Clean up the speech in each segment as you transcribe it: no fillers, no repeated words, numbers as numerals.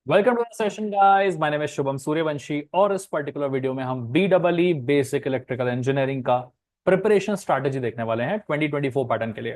Welcome to the session guys, my name is Shubham Suryavanshi और इस particular video में हम BEE बेसिक इलेक्ट्रिकल इंजीनियरिंग का प्रिपरेशन स्ट्रैटेजी देखने वाले हैं 2024 पैटर्न के लिए।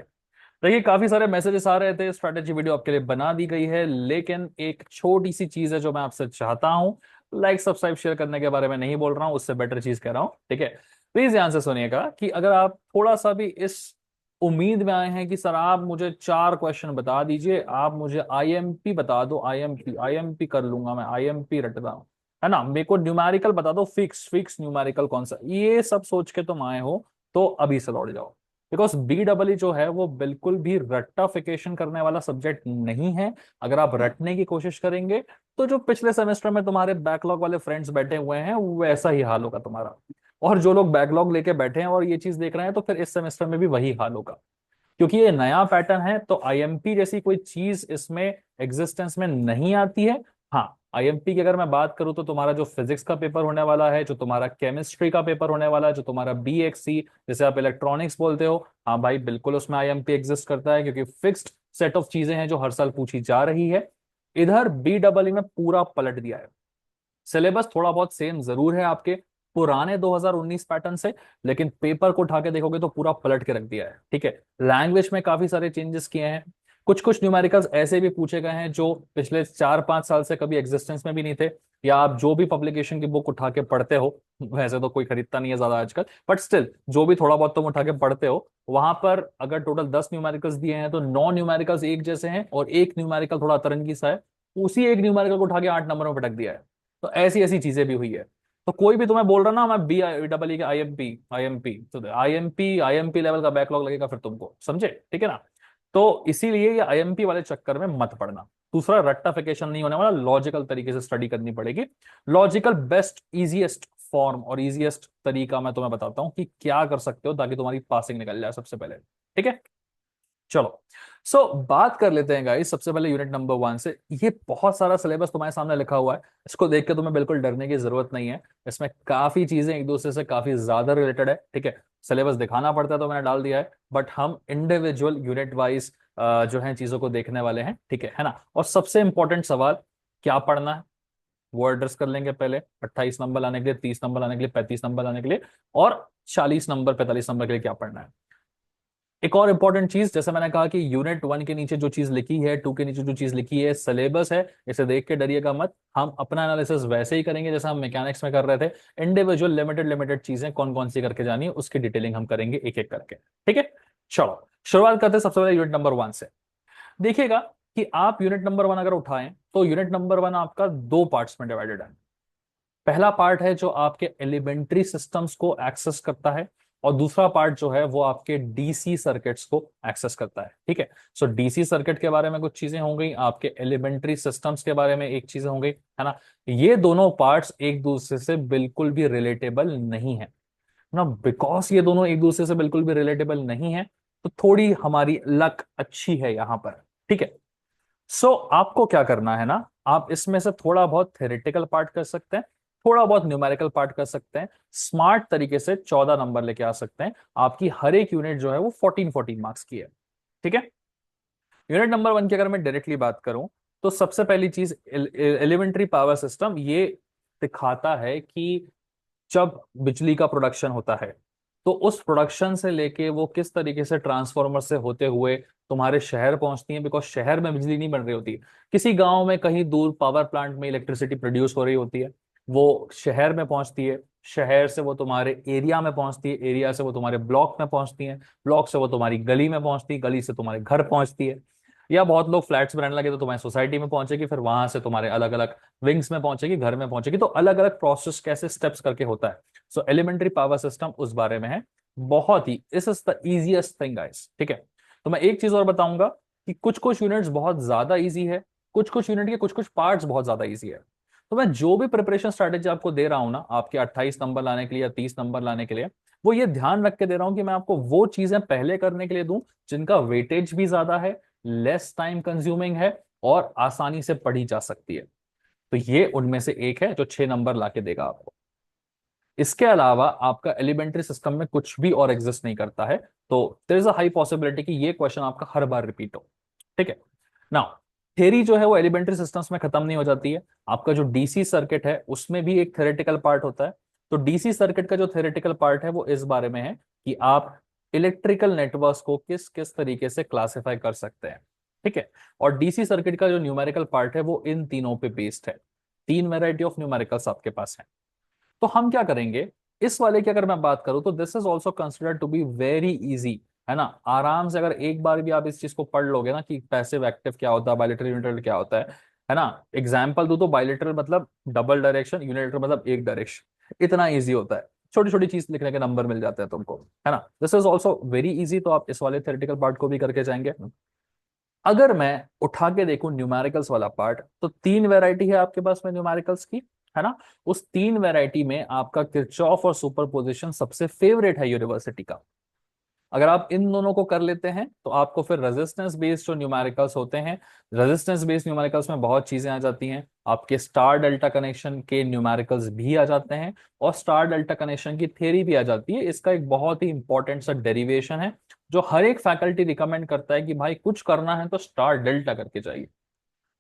देखिए, काफी सारे मैसेजेस आ रहे थे, स्ट्रैटेजी वीडियो आपके लिए बना दी गई है, लेकिन एक छोटी सी चीज है जो मैं आपसे चाहता हूं। लाइक सब्सक्राइब शेयर करने के बारे में नहीं बोल रहा हूं, उससे बेटर चीज कह रहा हूं। ठीक है, प्लीज ध्यान से सुनिएगा कि अगर आप थोड़ा सा भी इस उम्मीद में आए हैं कि सर आप मुझे 4 क्वेश्चन बता दीजिए, आप मुझे आईएमपी बता दो, आईएमपी आईएमपी कर लूंगा मैं, आईएमपी रटता हूं, है ना, मेरे को न्यूमेरिकल बता दो, फिक्स फिक्स न्यूमेरिकल कौन सा, ये सब सोच के तुम आए हो तो अभी से लौट जाओ। बिकॉज BEE जो है वो बिल्कुल भी रट्टाफिकेशन करने वाला सब्जेक्ट नहीं है। अगर आप रटने की कोशिश करेंगे तो जो पिछले सेमेस्टर में तुम्हारे बैकलॉग वाले फ्रेंड्स बैठे हुए हैं वैसा ही हाल होगा तुम्हारा। और जो लोग बैकलॉग लेके बैठे हैं और ये चीज देख रहे हैं तो फिर इस सेमेस्टर में भी वही हाल होगा। क्योंकि ये नया पैटर्न है तो आईएमपी जैसी कोई चीज इसमें एग्जिस्टेंस में नहीं आती है। हाँ, आईएमपी की अगर मैं बात करूं तो तुम्हारा जो फिजिक्स का पेपर होने वाला है, जो तुम्हारा केमिस्ट्री का पेपर होने वाला है, जो तुम्हारा BXC जैसे आप इलेक्ट्रॉनिक्स बोलते हो, हाँ भाई बिल्कुल उसमें आईएमपी एग्जिस्ट करता है, क्योंकि फिक्स्ड सेट ऑफ चीजें हैं जो हर साल पूछी जा रही है। इधर BEE में पूरा पलट दिया है। सिलेबस थोड़ा बहुत सेम जरूर है आपके पुराने 2019 पैटर्न से, लेकिन पेपर को उठा के देखोगे तो पूरा पलट के रख दिया है। ठीक है, लैंग्वेज में काफी सारे चेंजेस किए हैं। कुछ कुछ न्यूमेरिकल्स ऐसे भी पूछे गए हैं जो पिछले 4-5 साल से कभी एग्जिस्टेंस में भी नहीं थे, या आप जो भी पब्लिकेशन की बुक उठा के पढ़ते हो, वैसे तो कोई खरीदता नहीं है ज्यादा आजकल, बट स्टिल जो भी थोड़ा बहुत तुम उठा के पढ़ते हो, वहां पर अगर टोटल 10 न्यूमेरिकल्स दिए हैं तो 9 न्यूमेरिकल्स एक जैसे हैं और एक न्यूमेरिकल थोड़ा अतरंगी सा है। उसी एक न्यूमेरिकल को उठा के 8 नंबरों में पटक दिया है। तो ऐसी ऐसी चीजें भी हुई है। तो कोई भी तुम्हें बोल रहा ना मैं BEE के आईएमपी आईएमपी, तो आईएमपी लेवल का बैकलॉग लगेगा फिर तुमको, समझे? ठीक है ना। तो इसीलिए ये आईएमपी वाले चक्कर में मत पड़ना। दूसरा, रट्टाफिकेशन नहीं होने वाला, लॉजिकल तरीके से स्टडी करनी पड़ेगी। लॉजिकल बेस्ट इजीएस्ट फॉर्म और इजीएस्ट तरीका मैं तुम्हें बताता हूं कि क्या कर सकते हो ताकि तुम्हारी पासिंग निकल जाए सबसे पहले। ठीक है, चलो। बात कर लेते हैं गाइस सबसे पहले यूनिट नंबर 1 से। ये बहुत सारा सिलेबस तुम्हारे सामने लिखा हुआ है, इसको देख के तुम्हें बिल्कुल डरने की जरूरत नहीं है। इसमें काफी चीजें एक दूसरे से काफी ज्यादा रिलेटेड है। ठीक है, सिलेबस दिखाना पड़ता है तो मैंने डाल दिया है, बट हम इंडिविजुअल यूनिट वाइज जो है चीजों को देखने वाले हैं। ठीक है ना। और सबसे इंपॉर्टेंट सवाल, क्या पढ़ना है वो एड्रेस कर लेंगे पहले। 28 नंबर लाने के लिए, 30 नंबर लाने के लिए, 35 नंबर लाने के लिए, और 40 नंबर 45 नंबर के लिए क्या पढ़ना है। एक और इंपॉर्टेंट चीज, जैसे मैंने कहा कि यूनिट 1 के नीचे जो चीज लिखी है, 2 के नीचे जो चीज लिखी है सिलेबस है, इसे देख के डरिएगा मत। हम अपना एनालिसिस वैसे ही करेंगे जैसा हम मैकेनिक्स में कर रहे थे। इंडिविजुअल लिमिटेड लिमिटेड चीजें कौन कौन सी करके जानी है उसकी डिटेलिंग हम करेंगे एक एक करके। ठीक है, चलो शुरुआत करते हैं सबसे पहले यूनिट नंबर 1 से। देखिएगा कि आप यूनिट नंबर 1 अगर उठाएं तो यूनिट नंबर 1 आपका 2 पार्ट्स में डिवाइडेड है। पहला पार्ट है जो आपके एलिमेंट्री सिस्टम्स को एक्सेस करता है, और दूसरा पार्ट जो है वो आपके डीसी सर्किट्स को एक्सेस करता है। ठीक है, सो डीसी सर्किट के बारे में कुछ चीजें हो गई, आपके एलिमेंट्री सिस्टम्स के बारे में एक चीजें हो गई, है ना। ये दोनों पार्ट्स एक दूसरे से बिल्कुल भी रिलेटेबल नहीं है ना। बिकॉज ये दोनों एक दूसरे से बिल्कुल भी रिलेटेबल नहीं है, तो थोड़ी हमारी लक अच्छी है यहां पर। ठीक है, आपको क्या करना है ना, आप इसमें से थोड़ा बहुत थेरेटिकल पार्ट कर सकते हैं, थोड़ा बहुत न्यूमेरिकल पार्ट कर सकते हैं, स्मार्ट तरीके से 14 नंबर लेके आ सकते हैं। आपकी हर एक यूनिट जो है वो 14-14 मार्क्स की है। ठीक है, यूनिट नंबर 1 की अगर मैं डायरेक्टली बात करूं तो सबसे पहली चीज एलिमेंट्री पावर सिस्टम ये दिखाता है कि जब बिजली का प्रोडक्शन होता है तो उस प्रोडक्शन से लेके वो किस तरीके से ट्रांसफार्मर से होते हुए तुम्हारे शहर पहुंचती है। बिकॉज शहर में बिजली नहीं बन रही होती, किसी गांव में कहीं दूर पावर प्लांट में इलेक्ट्रिसिटी प्रोड्यूस हो रही होती है, वो शहर में पहुंचती है, शहर से वो तुम्हारे एरिया में पहुंचती है, एरिया से वो तुम्हारे ब्लॉक में पहुंचती है, ब्लॉक से वो तुम्हारी गली में पहुंचती है, गली से तुम्हारे घर पहुंचती है, या बहुत लोग फ्लैट्स में रहने लगे तो तुम्हारी सोसाइटी में पहुंचेगी, फिर वहां से तुम्हारे अलग अलग विंग्स में पहुंचेगी, घर में पहुंचेगी। तो अलग अलग प्रोसेस कैसे स्टेप्स करके होता है। एलिमेंट्री पावर सिस्टम उस बारे में है। बहुत ही this is the easiest thing guys. ठीक है, तो मैं एक चीज और बताऊंगा कि कुछ कुछ यूनिट्स बहुत ज्यादा इजी है, कुछ कुछ यूनिट के कुछ कुछ पार्ट्स बहुत ज्यादा इजी है। तो मैं जो भी प्रिपरेशन स्ट्रेटेजी आपको दे रहा हूं ना आपके 28 नंबर लाने के लिए या 30 नंबर लाने के लिए, वो ये ध्यान रख के दे रहा हूं कि मैं आपको वो चीजें पहले करने के लिए दूं जिनका वेटेज भी ज्यादा है, लेस टाइम कंज्यूमिंग है, और आसानी से पढ़ी जा सकती है। तो ये उनमें से एक है जो 6 नंबर लाके देगा आपको। इसके अलावा आपका एलिमेंट्री सिस्टम में कुछ भी और एग्जिस्ट नहीं करता है, तो there is a high possibility कि ये क्वेश्चन आपका हर बार रिपीट हो। ठीक है, नाउ थ्योरी जो है वो एलिमेंट्री सिस्टम्स में खत्म नहीं हो जाती है। आपका जो डीसी सर्किट है उसमें भी एक थ्योरेटिकल पार्ट होता है। तो डीसी सर्किट का जो थ्योरेटिकल पार्ट है वो इस बारे में है कि आप इलेक्ट्रिकल नेटवर्क्स को किस किस तरीके से क्लासिफाई कर सकते हैं। ठीक है। और डीसी सर्किट का जो न्यूमेरिकल पार्ट है वो इन तीनों पे बेस्ड है। तीन वेराइटी ऑफ न्यूमेरिकल्स आपके पास है। तो हम क्या करेंगे, इस वाले की अगर मैं बात करूं तो this is also considered to be very easy, है ना। आराम से अगर एक बार भी आप इस चीज को पढ़ लोगे ना कि पैसिव एक्टिव क्या होता है, बायलेटरल यूनिलैटरल क्या होता है ना। एग्जाम्पल दूं तो बायलेटरल मतलब डबल डायरेक्शन, यूनिलैटरल मतलब एक डायरेक्शन, इतना इजी होता है। छोटी छोटी चीज लिखने के नंबर मिल जाते हैं तुमको, है ना। This is also very easy. तो आप इस वाले थ्योरेटिकल पार्ट को भी करके जाएंगे। अगर मैं उठा के देखूं न्यूमेरिकल्स वाला पार्ट, तो तीन वैरायटी है आपके पास में न्यूमेरिकल्स की, है ना। उस तीन वैरायटी में आपका किरचॉफ और सुपरपोजिशन सबसे फेवरेट है यूनिवर्सिटी का। अगर आप इन दोनों को कर लेते हैं तो आपको फिर रेजिस्टेंस बेस्ड जो न्यूमेरिकल्स होते हैं, रेजिस्टेंस बेस्ड न्यूमेरिकल्स में बहुत चीजें आ जाती हैं। आपके स्टार डेल्टा कनेक्शन के न्यूमेरिकल्स भी आ जाते हैं, और स्टार डेल्टा कनेक्शन की थ्योरी भी आ जाती है। इसका एक बहुत ही इंपॉर्टेंट सा डेरिवेशन है जो हर एक फैकल्टी रिकमेंड करता है कि भाई कुछ करना है तो स्टार डेल्टा करके जाइए।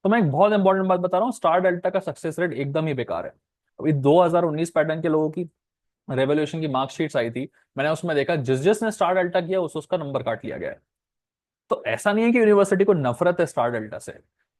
तो मैं एक बहुत इंपॉर्टेंट बात बता रहा हूँ, स्टार डेल्टा का सक्सेस रेट एकदम ही बेकार है। अभी 2019 पैटर्न के लोगों की रेवोल्यूशन की मार्कशीट्स आई थी, मैंने उसमें देखा जिस जिसने स्टार डेल्टा किया उसका नंबर काट लिया गया है। तो ऐसा नहीं है कि यूनिवर्सिटी को नफरत है स्टार डेल्टा से।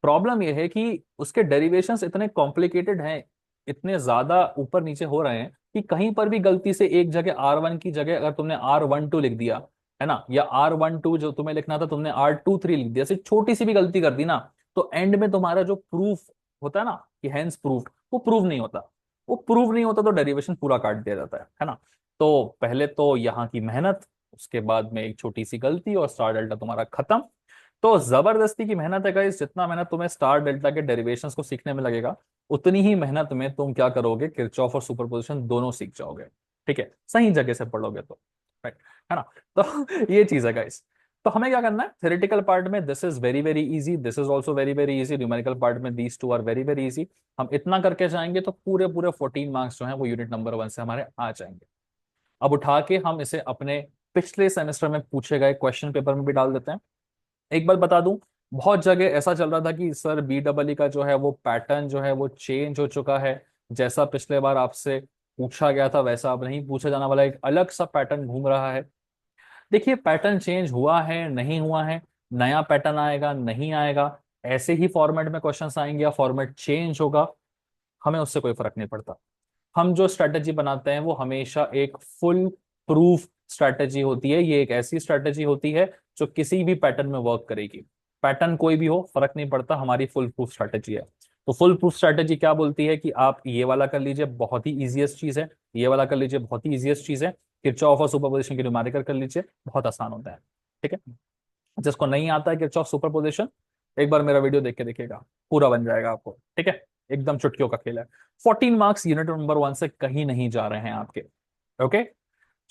प्रॉब्लम यह है कि उसके डेरिवेशंस इतने कॉम्प्लिकेटेड हैं, इतने ज्यादा ऊपर नीचे हो रहे हैं कि कहीं पर भी गलती से एक जगह R1 की जगह अगर तुमने R12 लिख दिया, है ना, या R12 जो तुम्हें लिखना था तुमने R23 लिख दिया, सिर्फ छोटी सी भी गलती कर दी ना, तो एंड में तुम्हारा जो प्रूफ होता है ना कि हैंस प्रूफ, वो प्रूव नहीं होता। वो प्रूव नहीं होता तो डेरिवेशन पूरा काट दिया जाता है ना। तो पहले तो यहाँ की मेहनत, उसके बाद में एक छोटी सी गलती और स्टार डेल्टा तुम्हारा खत्म। तो जबरदस्ती की मेहनत है गाइस। जितना मेहनत तुम्हें स्टार डेल्टा के डेरिवेशंस को सीखने में लगेगा, उतनी ही मेहनत में तुम क्या करोगे, किरचॉफ और सुपरपोजिशन दोनों सीख जाओगे। ठीक है, सही जगह से पढ़ोगे तो, राइट, है ना। तो ये चीज है गाइस। तो हमें क्या करना है, थ्योरेटिकल पार्ट में this is very very easy, this is also very very easy, numerical part में these two are very very easy. हम इतना करके जाएंगे तो पूरे पूरे 14 मार्क्स जो है वो यूनिट नंबर 1 से हमारे आ जाएंगे। अब उठा के हम इसे अपने पिछले सेमेस्टर में पूछे गए क्वेश्चन पेपर में भी डाल देते हैं। एक बात बता दूं, बहुत जगह ऐसा चल रहा था कि सर BEE का जो है वो पैटर्न जो है वो चेंज हो चुका है, जैसा पिछले बार आपसे पूछा गया था वैसा अब नहीं पूछा जाने वाला, एक अलग सा पैटर्न घूम रहा है। देखिए, पैटर्न चेंज हुआ है नहीं हुआ है, नया पैटर्न आएगा नहीं आएगा, ऐसे ही फॉर्मेट में क्वेश्चंस आएंगे या फॉर्मेट चेंज होगा, हमें उससे कोई फर्क नहीं पड़ता। हम जो स्ट्रेटेजी बनाते हैं वो हमेशा एक फुल प्रूफ स्ट्रेटेजी होती है। ये एक ऐसी स्ट्रेटेजी होती है जो किसी भी पैटर्न में वर्क करेगी। पैटर्न कोई भी हो फर्क नहीं पड़ता, हमारी फुल प्रूफ स्ट्रेटेजी है। तो फुल प्रूफ स्ट्रेटेजी क्या बोलती है कि आप ये वाला कर लीजिए, बहुत ही इजीएस्ट चीज है, ये वाला कर लीजिए, बहुत ही इजीएस्ट चीज है, किरचॉफ और सुपरपोजिशन की न्यूमेरिकल कर लीजिए, बहुत आसान होता है। ठीक है। जिसको नहीं आता है किरचॉफ सुपरपोजिशन, एक बार मेरा वीडियो देख के देखिएगा, पूरा बन जाएगा आपको। ठीक है, एकदम चुटकियों का खेल है। 14 मार्क्स यूनिट नंबर 1 से कहीं नहीं जा रहे हैं आपके। ओके,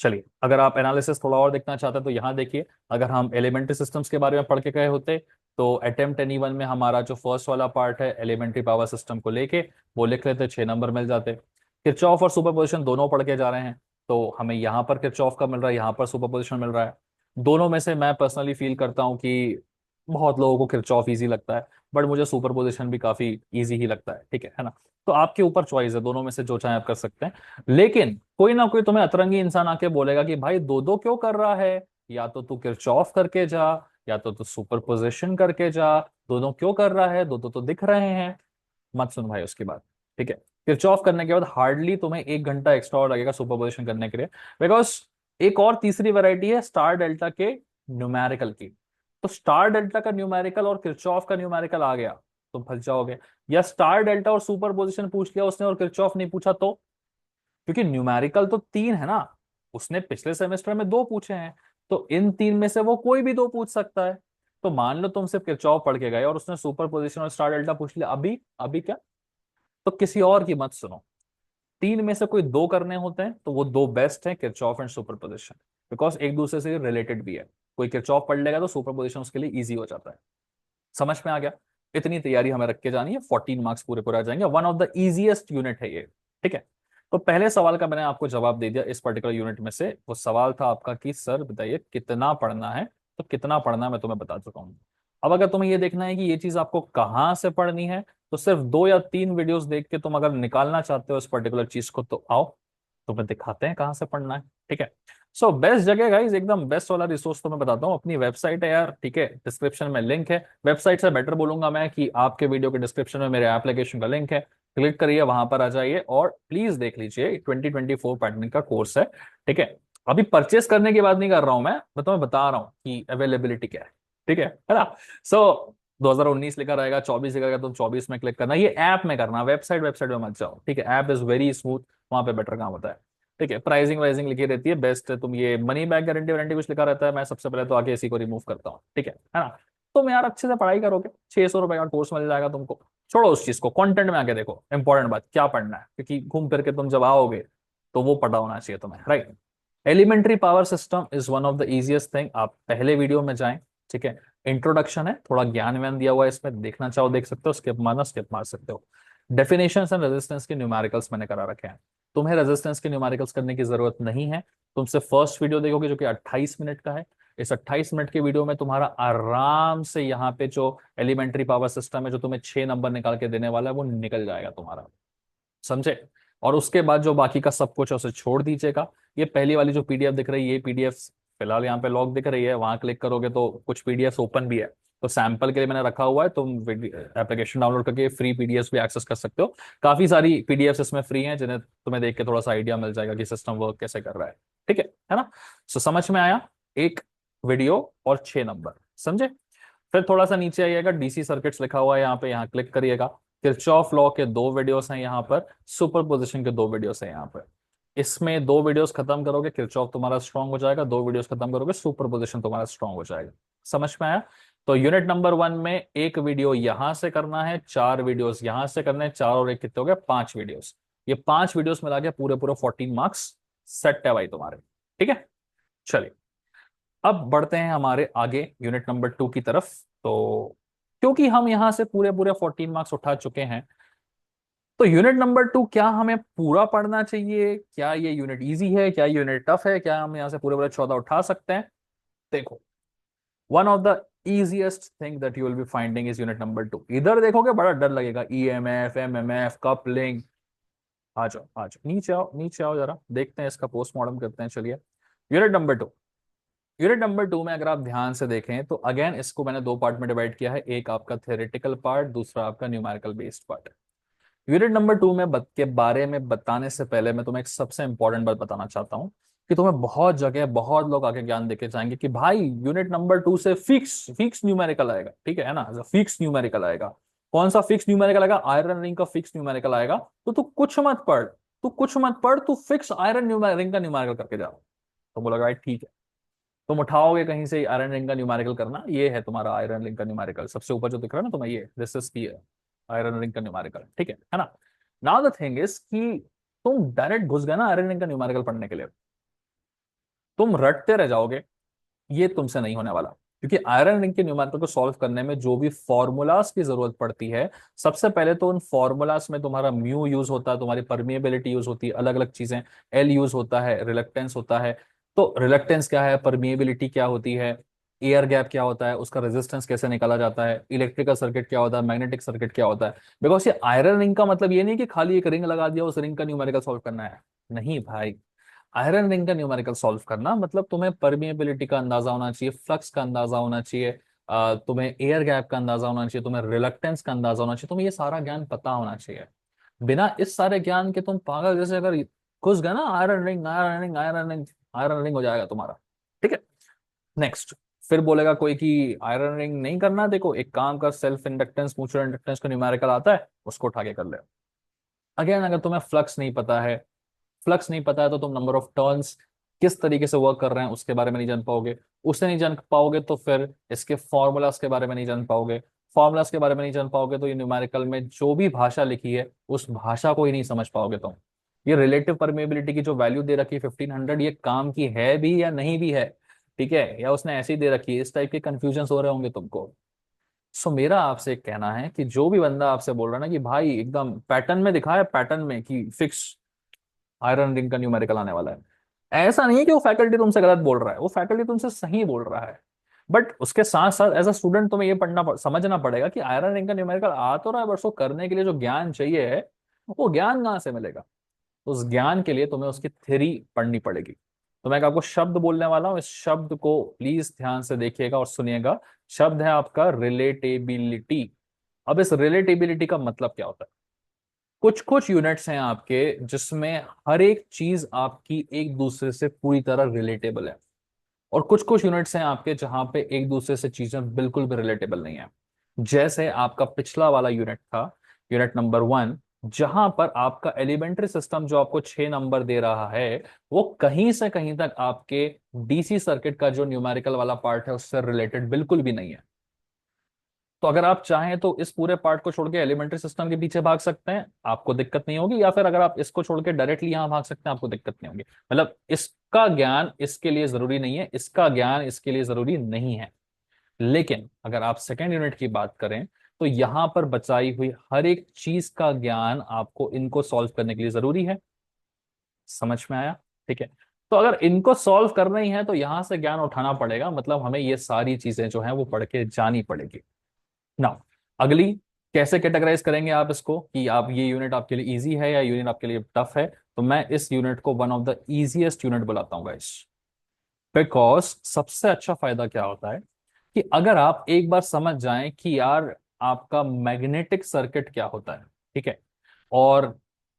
चलिए, अगर आप एनालिसिस थोड़ा और देखना चाहते हैं तो यहाँ देखिए। अगर हम एलिमेंट्री सिस्टम्स के बारे में पढ़ के गए होते तो अटेम्प्ट एनी 1 में हमारा जो फर्स्ट वाला पार्ट है एलिमेंट्री पावर सिस्टम को लेके वो लिख लेते, 6 नंबर मिल जाते। किरचॉफ और सुपरपोजिशन दोनों पढ़ के जा रहे हैं, तो हमें यहाँ पर किरचॉफ का मिल रहा है, यहाँ पर सुपरपोजिशन मिल रहा है। दोनों में से मैं पर्सनली फील करता हूँ कि बहुत लोगों को किरचॉफ इजी लगता है, बट मुझे सुपरपोजिशन भी काफी इजी ही लगता है। ठीक है ना। तो आपके ऊपर चॉइस है, दोनों में से जो चाहे आप कर सकते हैं। लेकिन कोई ना कोई तुम्हें अतरंगी इंसान आके बोलेगा कि भाई दो दो क्यों कर रहा है, या तो तू किरचॉफ करके जा या तो तू सुपरपोजिशन करके जा, दोनों क्यों कर रहा है, दो दो तो दिख रहे हैं। मत सुन भाई उसकी बात। ठीक है, किरचॉफ करने के बाद हार्डली तुम्हें 1 घंटा एक्स्ट्रा और लगेगा सुपरपोजिशन करने के लिए, बिकॉज एक और तीसरी वैरायटी है स्टार डेल्टा के न्यूमेरिकल की। तो स्टार डेल्टा का न्यूमेरिकल और किरचॉफ का न्यूमेरिकल आ गया तो फंस जाओगे। या स्टार डेल्टा और सुपरपोजिशन पूछ लिया उसने और किरचॉफ नहीं पूछा तो, क्योंकि न्यूमेरिकल तो 3 है ना, उसने पिछले सेमेस्टर में 2 पूछे हैं, तो इन 3 में से वो कोई भी 2 पूछ सकता है। तो मान लो तुम सिर्फ किरचॉफ पढ़ के गए और उसने सुपरपोजिशन और स्टार डेल्टा पूछ लिया, अभी अभी क्या, तो किसी और की मत सुनो। 3 में से कोई 2 करने होते हैं तो वो 2 बेस्ट हैं, किरचॉफ एंड सुपरपोजिशन, बिकॉज एक दूसरे से रिलेटेड भी है। कोई किरचॉफ पढ़ लेगा तो सुपरपोजिशन उसके लिए इजी हो जाता है। समझ में आ गया। इतनी तैयारी हमें रख के जानी है, 14 मार्क्स पूरे पूरे आ जाएंगे, one of the easiest unit है ये। ठीक है। तो पहले सवाल का मैंने आपको जवाब दे दिया इस पर्टिकुलर यूनिट में से। वो सवाल था आपका कि सर बताइए कितना पढ़ना है, तो कितना पढ़ना है मैं तुम्हें बता चुका हूँ। अब अगर तुम्हें ये देखना है कि ये चीज आपको कहाँ से पढ़नी है, तो सिर्फ 2 या 3 वीडियोस देख के तुम अगर निकालना चाहते हो इस पर्टिकुलर चीज को, तो आओ तुम्हें दिखाते हैं कहाँ से पढ़ना है। ठीक है। सो बेस्ट जगह गाइज, एकदम बेस्ट वाला रिसोर्स तो मैं बताता हूँ, अपनी वेबसाइट है यार। ठीक है, डिस्क्रिप्शन में लिंक है। वेबसाइट से बेटर बोलूंगा मैं कि आपके वीडियो के डिस्क्रिप्शन में मेरे एप्लीकेशन का लिंक है, क्लिक करिए, वहां पर आ जाइए और प्लीज देख लीजिए। 2024 पैटर्न का कोर्स है। ठीक है। अभी परचेस करने की बात नहीं कर रहा हूं मैं तुम्हें बता रहा हूँ कि अवेलेबिलिटी क्या है। ठीक है ना। सो 2019 लिखा रहेगा, 24 लिखा रहेगा, तुम 24 में क्लिक करना। ये ऐप में करना, वेबसाइट वेबसाइट में मत जाओ। ठीक है, ऐप इज वेरी स्मूथ, वहां पे बेटर काम होता है। ठीक है, प्राइसिंग वाइजिंग लिखी रहती है बेस्ट। तुम ये मनी बैक गारंटी वारंटी कुछ लिखा रहता है, मैं सबसे पहले तो आके इसी को रिमूव करता हूँ। ठीक है ना। तुम यार अच्छे से पढ़ाई करोगे, 600 रुपए का कोर्स मिल जाएगा तुमको। छोड़ो उस चीज को, कंटेंट में आके देखो इंपॉर्टेंट बात क्या पढ़ना है, क्योंकि घूम फिर के तुम जब आओगे तो वो पढ़ा होना चाहिए तुम्हें, right. Elementary power system is one of the easiest thing. आप पहले वीडियो में जाएं। ठीक है, इंट्रोडक्शन है, थोड़ा ज्ञान व्यान दिया हुआ है इसमें, देखना चाहो देख सकते हो, स्किप मारना स्किप मार सकते हो। डेफिनेशंस एंड रेजिस्टेंस के न्यूमेरिकल्स मैंने करा रखे हैं। तुम्हें रेजिस्टेंस के न्यूमेरिकल्स करने की जरूरत नहीं है। तुम सिर्फ फर्स्ट वीडियो देखोगे जो कि 28 मिनट का है। इस 28 मिनट के वीडियो में तुम्हारा आराम से यहाँ पे जो एलिमेंट्री पावर सिस्टम है, जो तुम्हें 6 नंबर निकाल के देने वाला है, वो निकल जाएगा तुम्हारा। समझे। और उसके बाद जो बाकी का सब कुछ है उसे छोड़ दीजिएगा। ये पहली वाली जो पीडीएफ दिख रही है, ये पीडीएफ फिलहाल यहाँ पे लॉक दिख रही है, वहां क्लिक करोगे तो कुछ पीडीएफ ओपन भी है, तो सैंपल के लिए मैंने रखा हुआ है। तुम एप्लीकेशन डाउनलोड करके फ्री पीडीएफ भी एक्सेस कर सकते हो। काफी सारी पीडीएफ इसमें फ्री हैं, जिन्हें तुम्हें देख के थोड़ा सा आइडिया मिल जाएगा कि सिस्टम वर्क कैसे कर रहा है। ठीक है ना। सो समझ में आया, एक वीडियो और 6 नंबर, समझे। फिर थोड़ा सा नीचे आइएगा, डीसी सर्किट्स लिखा हुआ है यहाँ पे, यहाँ क्लिक करिएगा। किरचॉफ लॉ के 2 वीडियोस हैं यहाँ पर, सुपरपोजिशन के 2 वीडियोस हैं यहाँ पर। इसमें 2 वीडियोस खत्म करोगे किरचॉफ तुम्हारा स्ट्रांग हो जाएगा, 2 वीडियोस खत्म करोगे सुपरपोजिशन तुम्हारा स्ट्रांग हो जाएगा। समझ में आया। तो यूनिट नंबर 1 में एक वीडियो यहां से करना है, 4 वीडियोस यहां से करने हैं, 4 और 1 कितने हो गए, 5 वीडियोस। ये 5 वीडियोस मिला के पूरे पूरे 14 मार्क्स सेट है भाई तुम्हारे। ठीक है। चलिए, अब बढ़ते हैं हमारे आगे यूनिट नंबर 2 की तरफ। तो क्योंकि हम यहां से पूरे पूरे 14 मार्क्स उठा चुके हैं, तो यूनिट नंबर 2 क्या हमें पूरा पढ़ना चाहिए? क्या ये यूनिट इजी है, क्या यूनिट टफ है, क्या हम यहां से पूरे पूरे 14 उठा सकते हैं? देखो, one of the easiest thing that you will be finding is unit number 2। इधर देखोगे बड़ा डर लगेगा, ईएमएफ, एमएमएफ, कपलिंग। आ जाओ आ जाओ, नीचे आओ नीचे आओ, जरा देखते हैं इसका पोस्टमार्टम करते हैं। चलिए, यूनिट नंबर 2। यूनिट नंबर 2 में अगर आप ध्यान से देखें तो अगेन इसको मैंने 2 पार्ट में डिवाइड किया है, एक आपका थ्योरेटिकल पार्ट, दूसरा आपका numerical based part. Unit number 2 में के बारे में बताने से पहले मैं तुम्हें एक सबसे इंपॉर्टेंट बात बताना चाहता हूं कि तुम्हें बहुत जगह बहुत लोग आके ज्ञान देके जाएंगे कि भाई यूनिट नंबर 2 से फिक्स फिक्स न्यूमेरिकल आएगा। ठीक है ना, फिक्स न्यूमेरिकल आएगा। कौन सा फिक्स न्यूमेरिकल आएगा? आयरन रिंग का फिक्स न्यूमेरिकल आएगा। तो तू कुछ मत पढ़, तू कुछ मत पढ़, तू फिक्स आयरन रिंग का न्यूमेरिकल करके जा। तो बोला भाई ठीक है। तुम उठाओगे कहीं से आयरन रिंग का न्यूमेरिकल करना, ये है तुम्हारा आयरन रिंग का न्यूमेरिकल, सबसे ऊपर जो दिख रहा है ना तुम्हें, ये दिस इज की आयरन रिंग का न्यूमेरिकल। ठीक है ना। नाउ द थिंग इज कि तुम डायरेक्ट घुस गए ना आयरन रिंग का न्यूमेरिकल पढ़ने के लिए, तुम रटते रह जाओगे, ये तुमसे नहीं होने वाला। क्योंकि आयरन रिंग के न्यूमेरिकल को सॉल्व करने में जो भी फॉर्मूलाज की जरूरत पड़ती है, सबसे पहले तो उन फॉर्मूलाज में तुम्हारा म्यू यूज होता है, तुम्हारी परमिएबिलिटी यूज होती है, अलग अलग चीजें, एल यूज होता है, रिलक्टेंस होता है। तो रिलक्टेंस क्या है, परमिएबिलिटी क्या होती है, एयर गैप क्या होता है, उसका रेजिस्टेंस कैसे निकाला जाता है, इलेक्ट्रिकल सर्किट क्या होता है, मैग्नेटिक सर्किट क्या होता है। बिकॉज ये आयरन रिंग का मतलब ये नहीं कि खाली एक रिंग लगा दिया उस रिंग का न्यूमेरिकल सॉल्व करना है। नहीं भाई, आयरन रिंग का न्यूमेरिकल सॉल्व करना मतलब तुम्हें परमिएबिलिटी का अंदाजा होना चाहिए, फ्लक्स का अंदाजा होना चाहिए, तुम्हें एयर गैप का अंदाजा होना चाहिए, तुम्हें रिलक्टेंस का अंदाजा होना चाहिए, तुम्हें ये सारा ज्ञान पता होना चाहिए। बिना इस सारे ज्ञान के तुम पागल जैसे अगर घुस गए ना iron ring iron ring iron ring, iron ring हो जाएगा तुम्हारा। ठीक है। नेक्स्ट, फिर बोलेगा कोई कि आयरन रिंग नहीं करना, देखो एक काम कर, सेल्फ इंडक्टेंस म्यूचुअल इंडक्टेंस का न्यूमेरिकल आता है, उसको उठा के कर ले। अगेन, अगर तुम्हें फ्लक्स नहीं पता है, फ्लक्स नहीं पता है तो तुम नंबर ऑफ टर्न्स किस तरीके से वर्क कर रहे हैं उसके बारे में नहीं जान पाओगे। उसे नहीं जान पाओगे तो फिर इसके फॉर्मूलाज के बारे में नहीं जान पाओगे। फॉर्मूलाज के बारे में नहीं जान पाओगे तो ये न्यूमेरिकल में जो भी भाषा लिखी है उस भाषा को ही नहीं समझ पाओगे तुम। ये रिलेटिव परमेबिलिटी की जो वैल्यू दे रखी है 1500, ये काम की है भी या नहीं भी है? ठीक है, या उसने ऐसी दे रखी है? इस टाइप के कंफ्यूजन हो रहे होंगे तुमको। सो मेरा आपसे एक कहना है कि जो भी बंदा आपसे बोल रहा है ना कि भाई एकदम पैटर्न में दिखा है, पैटर्न में कि फिक्स आयरन रिंग का न्यूमेरिकल आने वाला है, ऐसा नहीं है कि वो फैकल्टी तुमसे गलत बोल रहा है, वो फैकल्टी तुमसे सही बोल रहा है। बट उसके साथ साथ एज अ स्टूडेंट तुम्हें ये समझना पड़ेगा कि आयरन रिंग का न्यूमेरिकल आ तो रहा है, बट उसको करने के लिए जो ज्ञान चाहिए है वो ज्ञान कहाँ से मिलेगा। उस ज्ञान के लिए तुम्हें उसकी थ्योरी पढ़नी पड़ेगी। तो मैं एक आपको शब्द बोलने वाला हूं, इस शब्द को प्लीज ध्यान से देखिएगा और सुनिएगा। शब्द है आपका रिलेटेबिलिटी। अब इस रिलेटेबिलिटी का मतलब क्या होता है? कुछ कुछ यूनिट्स हैं आपके जिसमें हर एक चीज आपकी एक दूसरे से पूरी तरह रिलेटेबल है, और कुछ कुछ यूनिट्स हैं आपके जहां पे एक दूसरे से चीजें बिल्कुल भी रिलेटेबल नहीं है। जैसे आपका पिछला वाला यूनिट था, यूनिट नंबर 1, जहां पर आपका एलिमेंट्री सिस्टम जो आपको 6 नंबर दे रहा है, वो कहीं से कहीं तक आपके डीसी सर्किट का जो न्यूमेरिकल वाला पार्ट है उससे रिलेटेड बिल्कुल भी नहीं है। तो अगर आप चाहें तो इस पूरे पार्ट को छोड़ के एलिमेंट्री सिस्टम के पीछे भाग सकते हैं, आपको दिक्कत नहीं होगी, या फिर अगर आप इसको छोड़ के डायरेक्टली यहां भाग सकते हैं, आपको दिक्कत नहीं होगी। मतलब इसका ज्ञान इसके लिए जरूरी नहीं है, इसका ज्ञान इसके लिए जरूरी नहीं है। लेकिन अगर आप सेकेंड यूनिट की बात करें तो यहां पर बचाई हुई हर एक चीज का ज्ञान आपको इनको सॉल्व करने के लिए जरूरी है। समझ में आया? ठीक है। तो अगर इनको सॉल्व करना ही है तो यहां से ज्ञान उठाना पड़ेगा, मतलब हमें ये सारी चीजें जो हैं वो पढ़ के जानी पड़ेगी ना। अगली, कैसे कैटेगराइज करेंगे आप इसको कि आप ये यूनिट आपके लिए इजी है या यूनिट आपके लिए टफ है? तो मैं इस यूनिट को one of the easiest unit बुलाता हूँ गाइस। बिकॉज सबसे अच्छा फायदा क्या होता है कि अगर आप एक बार समझ जाएं कि यार आपका मैग्नेटिक सर्किट क्या होता है, ठीक है, और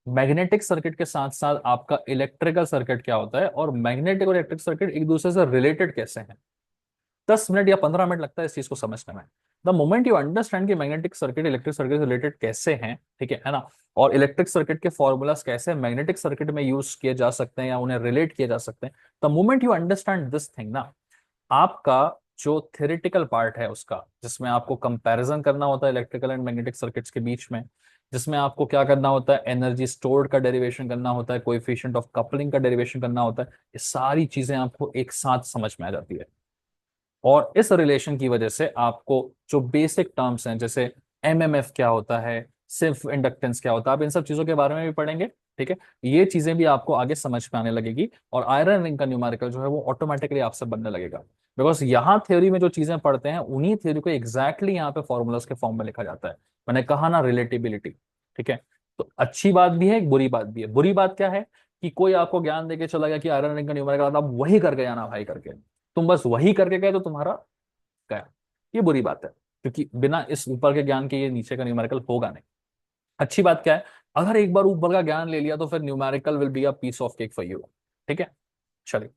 मैग्नेटिक सर्किट के साथ साथ आपका इलेक्ट्रिकल सर्किट क्या होता है, और मैग्नेटिक और इलेक्ट्रिक सर्किट एक दूसरे से रिलेटेड कैसे हैं, 10 मिनट या 15 मिनट लगता है इस चीज को समझने में। द मोमेंट यू अंडरस्टैंड कि magnetic circuit electric circuit related कैसे हैं, ठीक है ना, और इलेक्ट्रिक सर्किट के फॉर्मूलाज कैसे मैग्नेटिक सर्किट में यूज किए जा सकते हैं या उन्हें रिलेट किए जा सकते हैं, the moment you understand this thing ना, आपका जो थ्योरेटिकल पार्ट है उसका, जिसमें आपको कंपैरिजन करना होता है इलेक्ट्रिकल एंड मैग्नेटिक सर्किट्स के बीच में, जिसमें आपको क्या करना होता है, एनर्जी स्टोर्ड का डेरिवेशन करना होता है, कोएफिशिएंट ऑफ कपलिंग का डेरिवेशन करना होता है, ये सारी चीजें आपको एक साथ समझ में आ जाती है। और इस रिलेशन की वजह से आपको जो बेसिक टर्म्स हैं, जैसे एमएमएफ क्या होता है, सिर्फ इंडक्टेंस क्या होता है, आप इन सब चीजों के बारे में भी पढ़ेंगे। ठीक है, ये चीजें भी आपको आगे समझ में आने लगेगी, और आयरन रिंग का न्यूमेरिकल जो है वो ऑटोमेटिकली आपसे बनने लगेगा। बिकॉज यहाँ थ्योरी में जो चीजें पढ़ते हैं उन्हीं थ्योरी को एग्जैक्टली यहाँ पे फॉर्मूलाज के फॉर्म में लिखा जाता है। मैंने कहा ना, रिलेटिबिलिटी। ठीक है, तो अच्छी बात भी है, एक बुरी बात भी है। बुरी बात क्या है कि कोई आपको ज्ञान देके चला गया कि आयरन रिंग का न्यूमेरिकल आता है, आप वही करके जाना भाई करके, तुम बस वही करके गए तो तुम्हारा गया। ये बुरी बात है, क्योंकि बिना इस ऊपर के ज्ञान के ये नीचे का न्यूमेरिकल होगा नहीं। अच्छी बात क्या है, अगर एक बार ऊपर का ज्ञान ले लिया तो फिर numerical will be a piece of cake for you. ठीक है, चलिए।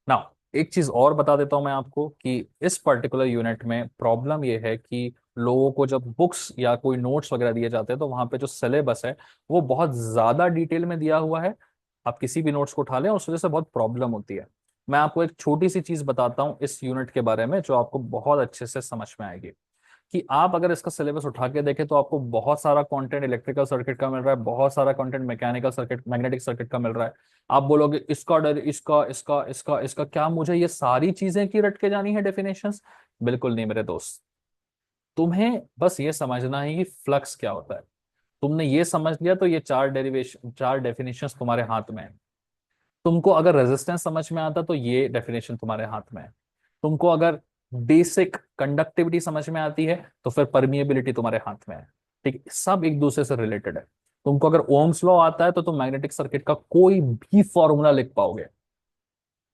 नाउ एक चीज और बता देता हूं मैं आपको कि इस पर्टिकुलर यूनिट में प्रॉब्लम ये है कि लोगों को जब बुक्स या कोई नोट्स वगैरह दिए जाते हैं तो वहां पे जो सिलेबस है वो बहुत ज्यादा डिटेल में दिया हुआ है। आप किसी भी नोट्स को उठा लें, उस वजह से बहुत प्रॉब्लम होती है। मैं आपको एक छोटी सी चीज बताता हूँ इस यूनिट के बारे में जो आपको बहुत अच्छे से समझ में आएगी। कि आप अगर इसका सिलेबस उठा के देखें तो आपको बहुत सारा कंटेंट इलेक्ट्रिकल सर्किट का मिल रहा है, बहुत सारा content mechanical circuit magnetic circuit का मिल रहा है। आप बोलोगे इसका डर इसका इसका इसका इसका क्या मुझे ये सारी चीजें की रट के जानी है डेफिनेशंस? बिल्कुल नहीं मेरे दोस्त। तुम्हें बस ये समझना है कि फ्लक्स क्या होता है। तुमने ये समझ लिया तो ये चार डेरिवेशन चार डेफिनेशंस तुम्हारे हाथ में है। तुमको अगर रेजिस्टेंस समझ में आता तो ये डेफिनेशन तुम्हारे हाथ में है। तुमको अगर बेसिक कंडक्टिविटी समझ में आती है तो फिर परमिएबिलिटी तुम्हारे हाथ में है। ठीक है, सब एक दूसरे से रिलेटेड है। तुमको अगर ओम्स लॉ आता है तो तुम मैग्नेटिक सर्किट का कोई भी फॉर्मूला लिख पाओगे।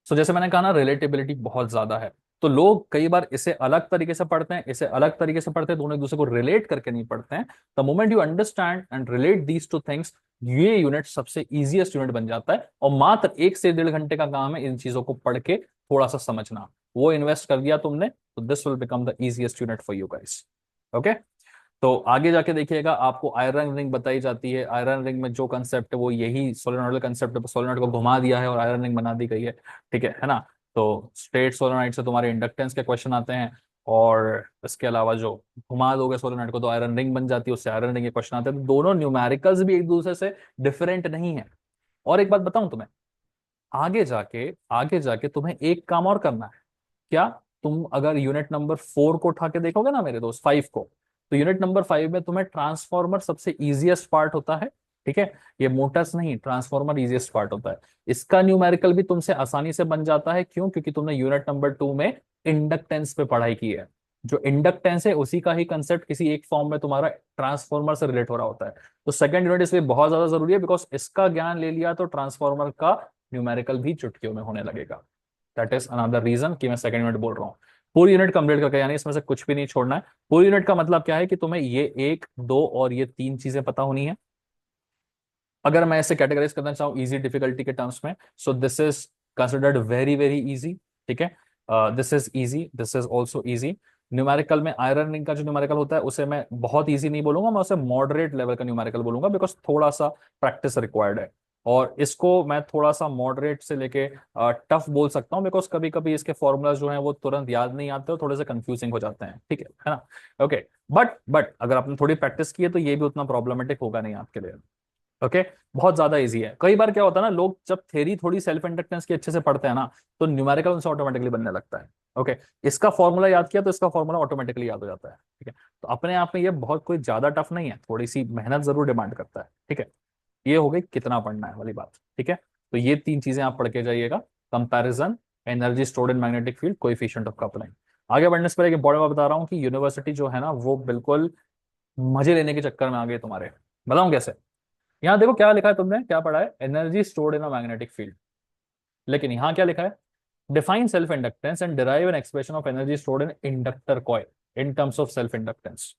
सो जैसे मैंने कहा ना, रिलेटेबिलिटी बहुत ज्यादा है। तो लोग कई बार इसे अलग तरीके से पढ़ते हैं, इसे अलग तरीके से पढ़ते हैं, दोनों एक दूसरे को रिलेट करके नहीं पढ़ते हैं। The moment you understand and relate these two things, ये यूनिट सबसे इजीएस्ट यूनिट बन जाता है, और मात्र 1 से 1.5 घंटे का काम है इन चीजों को पढ़ के थोड़ा सा समझना। वो इन्वेस्ट कर दिया तुमने तो this will become the easiest unit for you guys. Okay, तो आगे जाके देखिएगा, आपको आयरन रिंग बताई जाती है। आयरन रिंग में जो कंसेप्ट है वो यही सोलेनोइडल कंसेप्ट है, सोलेनोइड को घुमा दिया है और आयरन रिंग बना दी गई है। ठीक है ना? तो स्ट्रेट सोलेनोइड से तुम्हारे इंडक्टेंस के क्वेश्चन आते हैं, और इसके अलावा जो घुमा दोगे सोलेनोइड को तो आयरन रिंग बन जाती है, उससे आयरन रिंग के क्वेश्चन आते हैं। तो दोनों न्यूमेरिकल्स भी एक दूसरे से डिफरेंट नहीं है। और एक बात बताऊं तुम्हें, आगे जाके तुम्हें एक काम और करना है। क्या? तुम अगर यूनिट नंबर 4 को उठा के देखोगे ना मेरे दोस्त, 5 को, तो यूनिट नंबर 5 में तुम्हें ट्रांसफॉर्मर सबसे इजीएस्ट पार्ट होता है। ठीक है, ये मोटर्स नहीं, ट्रांसफॉर्मर इजीएस्ट पार्ट होता है। इसका न्यूमेरिकल भी तुमसे आसानी से बन जाता है। क्यों? क्योंकि तुमने यूनिट नंबर 2 में इंडक्टेंस पे पढ़ाई की है। जो इंडक्टेंस है उसी का ही कंसेप्ट किसी एक फॉर्म में तुम्हारा ट्रांसफॉर्मर से रिलेट हो रहा होता है। तो सेकंड यूनिट इसलिए बहुत ज्यादा जरूरी है, बिकॉज इसका ज्ञान ले लिया तो ट्रांसफॉर्मर का न्यूमेरिकल भी चुटकियों में होने लगेगा। दैट इज अनदर रीजन कि मैं सेकंड यूनिट बोल रहा हूँ। पूरी यूनिट कंप्लीट करके, यानी इसमें से कुछ भी नहीं छोड़ना है। पूरी यूनिट का मतलब क्या है कि तुम्हें ये एक दो और ये तीन चीजें पता होनी है। अगर मैं इसे कैटेगराइज करना चाहूँ इजी डिफिकल्टी के टर्म्स में, सो this is considered very very easy. ठीक है, this is easy, this is also easy. Numerical में आयरन रिंग का जो न्यूमेरिकल होता है उसे मैं बहुत इजी नहीं बोलूंगा, मैं उसे मॉडरेट लेवल का न्यूमेरिकल बोलूंगा, बिकॉज थोड़ा सा प्रैक्टिस रिक्वायर्ड है। और इसको मैं थोड़ा सा मॉडरेट से लेके टफ बोल सकता हूँ, बिकॉज कभी कभी इसके फॉर्मूलाज जो हैं वो तुरंत याद नहीं आते और थोड़े से कंफ्यूजिंग हो जाते हैं। ठीक है ना? ओके, बट अगर आपने थोड़ी प्रैक्टिस की है तो ये भी उतना प्रॉब्लमेटिक होगा नहीं आपके लिए। ओके, बहुत ज्यादा इजी है। कई बार क्या होता है ना, लोग जब थ्योरी थोड़ी सेल्फ इंडक्टेंस की अच्छे से पढ़ते हैं ना, तो न्यूमेरिकल उनसे ऑटोमेटिकली बनने लगता है। ओके, इसका फॉर्मूला याद किया तो इसका फॉर्मूला ऑटोमेटिकली याद हो जाता है। ठीक है, तो अपने आप में ये बहुत कोई ज्यादा टफ नहीं है, थोड़ी सी मेहनत जरूर डिमांड करता है। ठीक है, ये हो गई कितना पढ़ना है वाली बात। ठीक है, तो ये तीन चीजें आप पढ़ के जाइएगा, comparison, energy stored in magnetic field, coefficient of coupling. आगे बढ़ने से पहले एक इंपॉर्टेंट बात बता रहा हूँ कि यूनिवर्सिटी जो है ना वो बिल्कुल मजे लेने के चक्कर में आ गई तुम्हारे। बताऊं कैसे? यहाँ देखो क्या लिखा है, तुमने क्या पढ़ा है, energy stored in a magnetic field. लेकिन यहाँ क्या लिखा है, define self inductance and derive an expression of energy stored in inductor coil in terms of self inductance.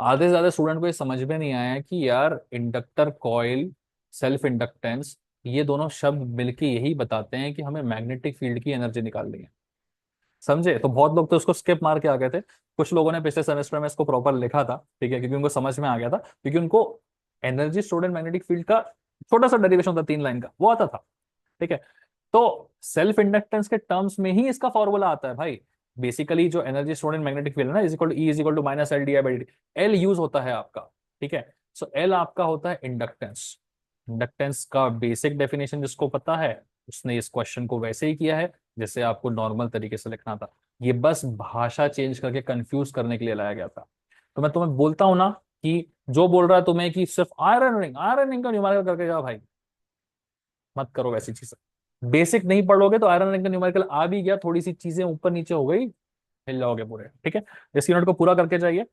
आधे से ज्यादा स्टूडेंट को ये समझ में नहीं आया है कि यार इंडक्टर कॉइल, सेल्फ इंडक्टेंस, ये दोनों शब्द मिलके यही बताते हैं कि हमें मैग्नेटिक फील्ड की एनर्जी निकालनी है। समझे? तो बहुत लोग तो उसको स्किप मार के आ गए थे, कुछ लोगों ने पिछले सेमेस्टर में इसको प्रॉपर लिखा था। ठीक है, क्योंकि उनको समझ में आ गया था, क्योंकि उनको energy stored in magnetic field का छोटा सा डेरिवेशन था 3 लाइन का, वो आता था। ठीक है, तो सेल्फ इंडक्टेंस के टर्म्स में ही इसका फॉर्मूला आता है भाई। बेसिकली जो energy stored in magnetic field है ना, is equal to E is equal to minus L D I by D. L use होता है आपका। ठीक है, सो एल आपका होता है इंडक्टेंस। इंडक्टेंस का बेसिक डेफिनेशन जिसको पता है उसने इस क्वेश्चन को वैसे ही किया है जैसे आपको नॉर्मल तरीके से लिखना था। ये बस भाषा चेंज करके कंफ्यूज करने के लिए लाया गया था। तो मैं तुम्हें बोलता हूं ना कि जो बोल रहा है तुम्हें कि सिर्फ आयरन रिंग का न्यूमेरिकल करके जाओ भाई, मत करो वैसी चीजें। बेसिक नहीं पढ़ोगे तो आयरन रिंग का न्यूमेरिकल आ भी गया, थोड़ी सी चीजें ऊपर नीचे हो गई, हिल जाओगे पूरे। ठीक है, इस यूनिट को पूरा करके जाइए।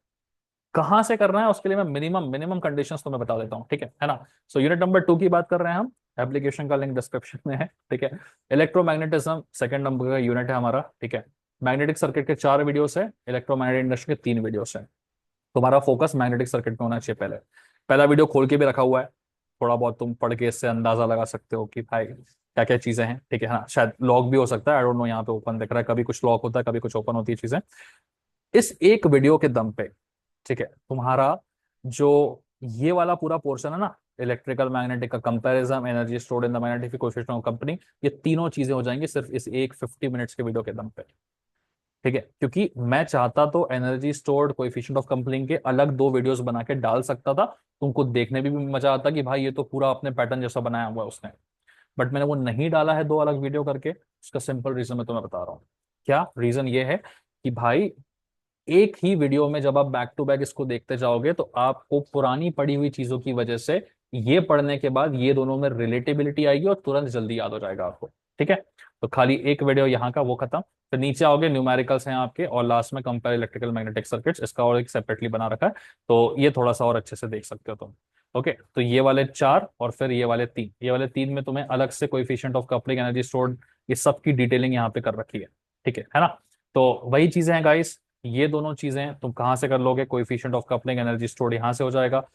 कहां से करना है उसके लिए मैं मिनिमम मिनिमम कंडीशंस तुम्हें बता देता हूँ। ठीक है ना? सो यूनिट नंबर 2 की बात कर रहे हैं हम, एप्लीकेशन का लिंक डिस्क्रिप्शन में है। ठीक है, इलेक्ट्रोमैग्नेटिज्म सेकंड नंबर का यूनिट है हमारा। ठीक है, मैग्नेटिक सर्किट के 4 वीडियोस है, इलेक्ट्रोमैग्नेटिक इंडस्ट्री के 3 वीडियोस है। तुम्हारा फोकस मैग्नेटिक सर्किट में होना चाहिए पहले। पहला वीडियो खोल के भी रखा हुआ है, थोड़ा बहुत तुम पढ़ के इससे अंदाजा लगा सकते हो कि भाई क्या क्या चीजें हैं। ठीक है ना? शायद लॉक भी हो सकता है, आई डोंट नो, यहाँ पे ओपन दिख रहा है, कभी कुछ लॉक होता है कभी कुछ ओपन होती है चीजें। इस एक वीडियो के दम पे, ठीक है, तुम्हारा जो ये वाला पूरा पोर्शन है ना, इलेक्ट्रिकल मैग्नेटिक का comparison, energy stored in the magnetic coefficient of company, ये तीनों चीजें हो जाएंगी सिर्फ इस एक 50 मिनट्स के वीडियो के दम पे। ठीक है, क्योंकि मैं चाहता तो एनर्जी स्टोर्ड कोएफिशिएंट ऑफ कंपनिंग के अलग 2 वीडियोस बना के डाल सकता था, तुमको देखने में भी मजा आता कि भाई ये तो पूरा अपने पैटर्न जैसा बनाया हुआ है उसने। बट मैंने वो नहीं डाला है 2 अलग वीडियो करके। उसका सिंपल रीजन मैं तुम्हें बता रहा हूँ। क्या रीजन? ये है कि भाई एक ही वीडियो में जब आप बैक टू बैक इसको देखते जाओगे तो आपको पुरानी पढ़ी हुई चीजों की वजह से ये पढ़ने के बाद ये दोनों में रिलेटेबिलिटी आएगी और तुरंत जल्दी याद हो जाएगा आपको। ठीक है, तो खाली एक वीडियो यहाँ का वो खत्म। फिर नीचे आओगे, न्यूमेरिकल्स हैं आपके, और लास्ट में कंपेयर इलेक्ट्रिकल मैग्नेटिक सर्किट्स, इसका और एक सेपरेटली बना रखा है, तो ये थोड़ा सा और अच्छे से देख सकते हो तुम। ओके, तो ये वाले 4 और फिर ये वाले तीन में तुम्हें अलग से coefficient of coupling, energy stored, ये सब की डिटेलिंग यहाँ पे कर रखी है। ठीक है ना? तो वही चीजें हैं गाइस, ये दोनों चीजें तुम कहाँ से कर लोगे, coefficient of coupling, energy stored यहाँ से हो जाएगा।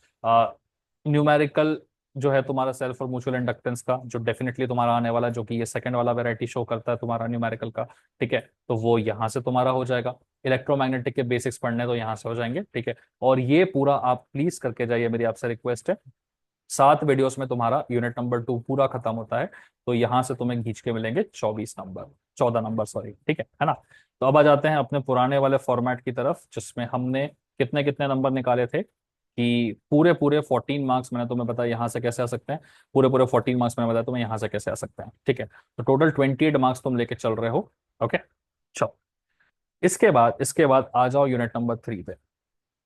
न्यूमेरिकल जो है तुम्हारा सेल्फ और म्यूचुअल इंडक्टेंस का, जो डेफिनेटली तुम्हारा आने वाला, जो कि ये सेकंड वाला वैरायटी शो करता है तुम्हारा न्यूमेरिकल का। ठीक है, तो वो यहाँ से तुम्हारा हो जाएगा। इलेक्ट्रोमैग्नेटिक के बेसिक्स पढ़ने तो यहाँ से हो जाएंगे। ठीक है, और ये पूरा आप प्लीज करके जाइए, मेरी आपसे रिक्वेस्ट है। 7 वीडियोस में तुम्हारा यूनिट नंबर 2 पूरा खत्म होता है, तो यहां से तुम्हें खींच के मिलेंगे 24 नंबर, 14 नंबर सॉरी। ठीक है ना? तो अब आ जाते हैं अपने पुराने वाले फॉर्मेट की तरफ, जिसमें हमने कितने कितने नंबर निकाले थे कि पूरे पूरे 14 मार्क्स मैंने तुम्हें बताया यहाँ से कैसे आ सकते हैं, पूरे पूरे 14 मार्क्स मैंने बताया तुम्हें यहाँ से कैसे आ सकते हैं। ठीक है, तो टोटल 28 मार्क्स तुम लेके चल रहे हो। ओके, चलो, इसके बाद आ जाओ यूनिट नंबर 3 पे।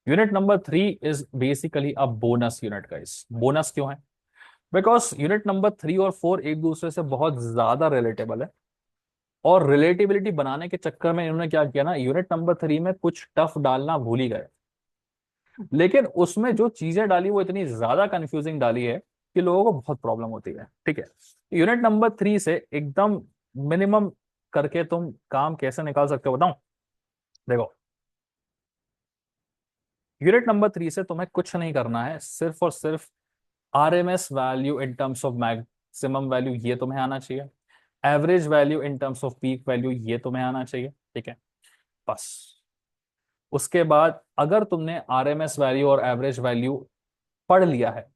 Unit number 3 is basically a bonus unit guys. Bonus क्यों है? बिकॉज यूनिट नंबर 3 और 4 एक दूसरे से बहुत ज्यादा रिलेटेबल है। और रिलेटिविलिटी बनाने के चक्कर में इन्होंने क्या किया ना, यूनिट नंबर 3 में कुछ टफ डालना भूल ही गए, लेकिन उसमें जो चीजें डाली वो इतनी ज्यादा कंफ्यूजिंग डाली है कि लोगों को बहुत प्रॉब्लम होती है। ठीक है, यूनिट नंबर 3 से एकदम मिनिमम करके तुम काम कैसे निकाल सकते हो बताऊं? देखो, यूनिट नंबर 3 से तुम्हें कुछ नहीं करना है, सिर्फ और सिर्फ RMS value in terms of maximum value ये तुम्हें आना चाहिए, average value in terms off peak value ये तुम्हें आना चाहिए। ठीक है, बस। उसके बाद अगर तुमने आरएमएस वैल्यू और एवरेज वैल्यू पढ़ लिया है,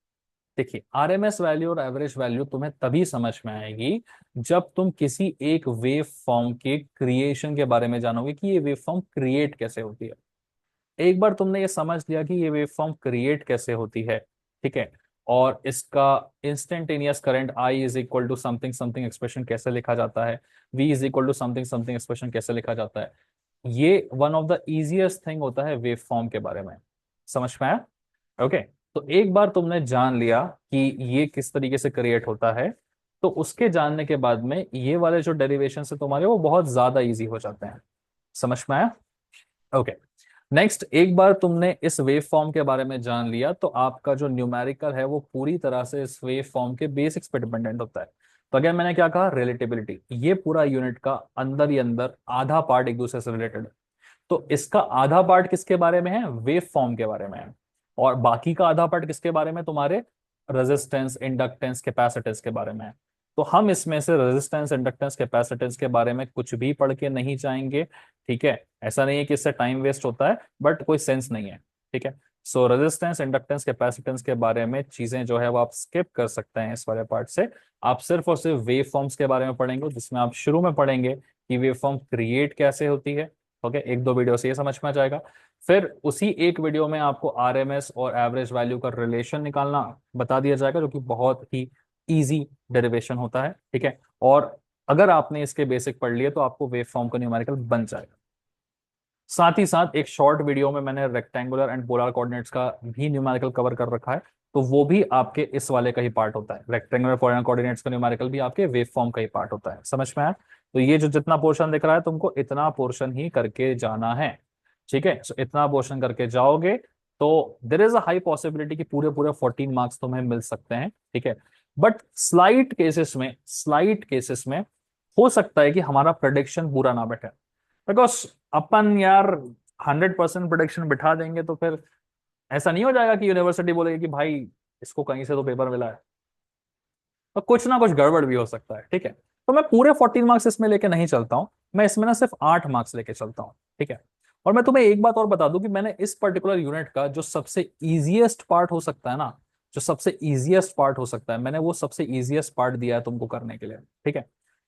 देखिए आरएमएस वैल्यू और एवरेज वैल्यू तुम्हें तभी समझ में आएगी जब तुम किसी एक वेव फॉर्म के क्रिएशन के बारे में जानोगे कि ये वेव फॉर्म क्रिएट कैसे होती है। एक बार तुमने ये समझ लिया कि ये वेव फॉर्म क्रिएट कैसे होती है, ठीक है, और इसका instantaneous current I is equal to something something expression कैसे लिखा जाता है, V is equal to something something expression कैसे लिखा जाता है, ये one of the easiest thing होता है वेव फॉर्म के बारे में। समझ में आया? ओके, तो एक बार तुमने जान लिया कि ये किस तरीके से क्रिएट होता है, तो उसके जानने के बाद में ये वाले जो डेरिवेशन है तुम्हारे वो बहुत ज्यादा इजी हो जाते हैं। समझ में आया? ओके, नेक्स्ट, एक बार तुमने इस वेव फॉर्म के बारे में जान लिया तो आपका जो न्यूमेरिकल है वो पूरी तरह से इस वेव फॉर्म के बेसिक्स पे डिपेंडेंट होता है। तो अगर मैंने क्या कहा, रिलेटिविलिटी, ये पूरा यूनिट का अंदर ही अंदर आधा पार्ट एक दूसरे से रिलेटेड है। तो इसका आधा पार्ट किसके बारे में है, वेव फॉर्म के बारे में है, और बाकी का आधा पार्ट किसके बारे में, तुम्हारे रेजिस्टेंस, इंडक्टेंस, कैपेसिटेंस के बारे में है। तो हम इसमें से रेजिस्टेंस, इंडक्टेंस, कैपेसिटेंस के बारे में कुछ भी पढ़ के नहीं जाएंगे। ठीक है, ऐसा नहीं है कि इससे टाइम वेस्ट होता है, बट कोई सेंस नहीं है। ठीक है, सो रेजिस्टेंस, इंडक्टेंस, कैपेसिटेंस के बारे में चीजें जो है वो आप स्किप कर सकते हैं इस वाले पार्ट से। आप सिर्फ और सिर्फ वेव फॉर्म्स के बारे में पढ़ेंगे, जिसमें आप शुरू में पढ़ेंगे कि वेव फॉर्म क्रिएट कैसे होती है। ओके, एक दो वीडियो से ये समझ में आ जाएगा। फिर उसी एक वीडियो में आपको आरएमएस और एवरेज वैल्यू का रिलेशन निकालना बता दिया जाएगा, जो कि बहुत ही इजी डेरिवेशन होता है। ठीक है, और अगर आपने इसके बेसिक पढ़ लिए तो आपको वेव फॉर्म का न्यूमेरिकल बन जाएगा। साथ ही साथ एक शॉर्ट वीडियो में मैंने रेक्टेंगुलर एंड पोलर कोऑर्डिनेट्स का भी न्यूमेरिकल कवर कर रखा है, तो वो भी आपके इस वाले का ही पार्ट होता है। रेक्टेंगुलर पोलर कोऑर्डिनेट्स का न्यूमेरिकल भी आपके वेव फॉर्म का ही पार्ट होता है। समझ में आया? तो ये जो जितना पोर्शन दिख रहा है तुमको इतना पोर्शन ही करके जाना है। ठीक है, सो इतना पोर्शन करके जाओगे तो there is a high possibility कि पूरे पूरे 14 मार्क्स तुम्हें मिल सकते हैं। ठीक है, बट स्लाइट केसेस में हो सकता है कि हमारा प्रेडिक्शन पूरा ना बैठे, बिकॉज अपन यार 100% प्रोडिक्शन बिठा देंगे तो फिर ऐसा नहीं हो जाएगा कि यूनिवर्सिटी बोलेगी कि भाई इसको कहीं से तो पेपर मिला है, तो कुछ ना कुछ गड़बड़ भी हो सकता है। ठीक है, तो मैं पूरे 14 मार्क्स इसमें लेके नहीं चलता हूं, मैं इसमें ना सिर्फ 8 मार्क्स लेके चलता हूं। ठीक है, और मैं तुम्हें एक बात और बता दूं कि मैंने इस पर्टिकुलर यूनिट का जो सबसे इजीएस्ट पार्ट हो सकता है ना, जो सबसे इजीएस्ट पार्ट हो सकता है, मैंने वो सबसे इजीएस्ट पार्ट दिया है तुमको करने के लिए। ठीक है,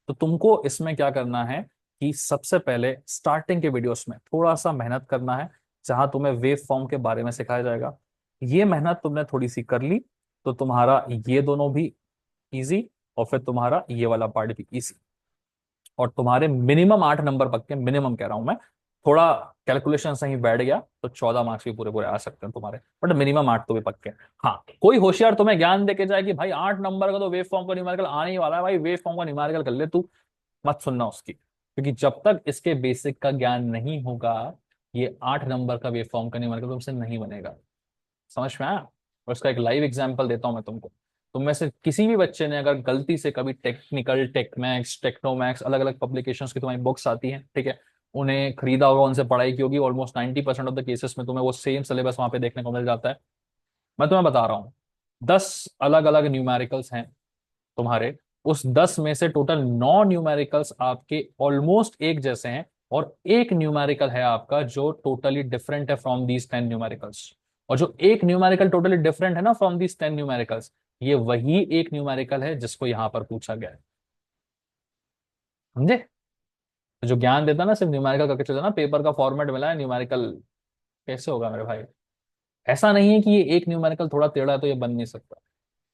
तो तुमको इसमें क्या करना है कि सबसे पहले स्टार्टिंग के वीडियोस में थोड़ा सा मेहनत करना है, जहां तुम्हें वेव फॉर्म के बारे में सिखाया जाएगा। ये मेहनत तुमने थोड़ी सी कर ली तो तुम्हारा ये दोनों भी इजी, और फिर तुम्हारा ये वाला पार्ट भी इजी, और तुम्हारे मिनिमम 8 नंबर पक्के, मिनिमम कह रहा हूं मैं, थोड़ा कैलकुलेशन सही बैठ गया तो 14 मार्क्स भी पूरे पूरे आ सकते हैं तुम्हारे, बट मिनिमम 8 तो भी पक्के हैं। हाँ, कोई होशियार तुम्हें ज्ञान देके जाए कि भाई 8 नंबर का तो वेव फॉर्म का न्यूमेरिकल आने ही वाला है, भाई वेव फॉर्म का न्यूमेरिकल कर ले तू, मत सुनना उसकी, क्योंकि जब तक इसके बेसिक का ज्ञान नहीं होगा ये 8 नंबर का वेव फॉर्म का न्यूमेरिकल तुमसे नहीं बनेगा। समझ में आया? और इसका एक लाइव एग्जांपल देता हूं मैं तुमको। तुम में से किसी भी बच्चे ने अगर गलती से कभी टेक्निकल, टेकमैक्स, टेक्नोमैक्स, अलग अलग पब्लिकेशंस की तुम्हारी बुक्स आती हैं, ठीक है, उन्हें खरीदा होगा, उनसे पढ़ाई की होगी, ऑलमोस्ट 90% ऑफ द केसेस में तुम्हें वो सेम सिलेबस वहां पे देखने को मिल जाता है। मैं तुम्हें बता रहा हूँ, 10 अलग अलग न्यूमेरिकल्स हैं तुम्हारे, उस 10 में से टोटल 9 न्यूमेरिकल्स आपके ऑलमोस्ट एक जैसे हैं, और एक न्यूमेरिकल है आपका जो टोटली डिफरेंट है फ्रॉम दीज 10 न्यूमेरिकल्स। और जो एक न्यूमेरिकल टोटली डिफरेंट है ना फ्रॉम दीज 10 न्यूमेरिकल्स, ये वही एक न्यूमेरिकल है जिसको यहां पर पूछा गया है। समझे? तो जो ज्ञान देता ना सिर्फ न्यूमेरिकल करके चलता ना, पेपर का फॉर्मेट मिला है न्यूमेरिकल, कैसे होगा मेरे भाई? ऐसा नहीं है कि ये एक न्यूमेरिकल थोड़ा टेढ़ा है तो ये बन नहीं सकता,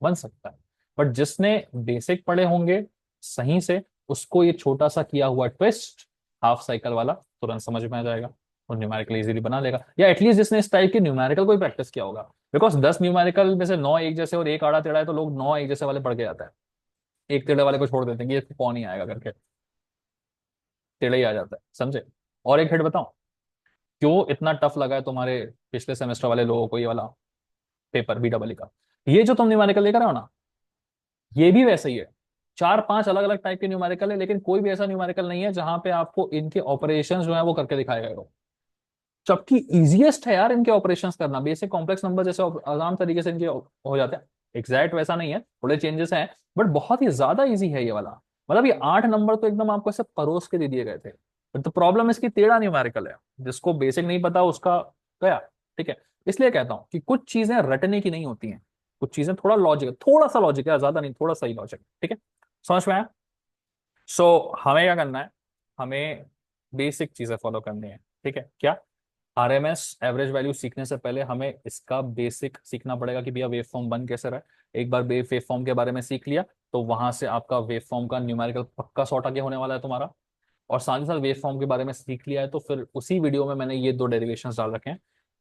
बन सकता है, बट जिसने बेसिक पढ़े होंगे सही से, उसको ये छोटा सा किया हुआ ट्विस्ट, हाफ साइकिल वाला, तुरंत समझ में आ जाएगा और न्यूमेरिकल इजीली बना लेगा, या एटलीस्ट जिसने इस टाइप के न्यूमेरिकल को प्रैक्टिस किया होगा। बिकॉज 10 न्यूमेरिकल में से 9 एक जैसे और एक आड़ा टेढ़ा है, तो लोग 9 एक जैसे वाले पढ़ के जाता है, एक टेढ़े वाले को छोड़ देते हैं कि ये कौन ही आएगा करके। टेढ़ा ही आ जाता है, समझे। और एक हेड बताओ, क्यों इतना टफ लगा है तुम्हारे पिछले सेमेस्टर वाले लोगों को ये वाला पेपर BEE का। ये जो तुम न्यूमेरिकल लेकर आओ ना, ये भी वैसा ही है। चार पांच अलग अलग टाइप के न्यूमेरिकल है, लेकिन कोई भी ऐसा न्यूमेरिकल नहीं है जहां पे आपको इनके ऑपरेशंस जो है वो करके दिखाया गया हो। जबकि इजीएस्ट है यार इनके ऑपरेशंस करना, बेसिक कॉम्प्लेक्स नंबर जैसे आसान तरीके से इनके हो जाते हैं। एग्जैक्ट वैसा नहीं है, थोड़े चेंजेस हैं, बट बहुत ही ज्यादा इजी है ये वाला। मतलब ये 8 नंबर तो एकदम आपको ऐसे परोस के दे दिए गए थे। तो प्रॉब्लम इसकी टेढ़ा न्यूमेरिकल है, जिसको बेसिक नहीं पता उसका गया। ठीक है, इसलिए कहता हूं कि कुछ चीजें रटने की नहीं होती हैं, कुछ चीजें थोड़ा लॉजिक, थोड़ा सा लॉजिक है, ज्यादा नहीं, थोड़ा सा ही लॉजिक। ठीक है, समझ में आया। सो हमें क्या करना है, हमें बेसिक चीजें फॉलो करनी है। ठीक है, क्या? RMS एवरेज वैल्यू सीखने से पहले हमें इसका बेसिक सीखना पड़ेगा कि भैया वेव फॉर्म बन कैसे रहा है। एक बार वेव फॉर्म के बारे में सीख लिया तो वहां से आपका वेव फॉर्म का न्यूमेरिकल पक्का सॉर्ट आगे होने वाला है तुम्हारा। और साथ ही साथ वेव फॉर्म के बारे में सीख लिया है तो फिर उसी वीडियो में मैंने ये दो डेरिवेशंस डाल रखे हैं,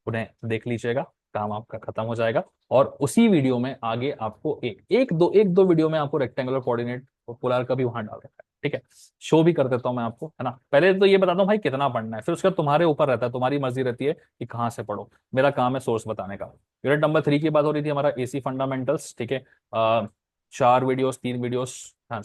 उन्हें देख लीजिएगा, काम आपका खत्म हो जाएगा। और उसी वीडियो में आगे आपको एक दो वीडियो में आपको रेक्टेंगुलर कोऑर्डिनेट और पोलर का भी वहां डाल रखा है। ठीक है, शो भी कर देता हूं मैं आपको, है ना। पहले तो ये बताता हूँ भाई कितना पढ़ना है, फिर उसका तुम्हारे ऊपर रहता है, तुम्हारी मर्जी रहती है कि कहाँ से पढ़ो। मेरा काम है सोर्स बताने का। यूनिट नंबर 3 की बात हो रही थी, हमारा AC फंडामेंटल्स। ठीक है, 4 वीडियोस 3 वीडियोस, हाँ,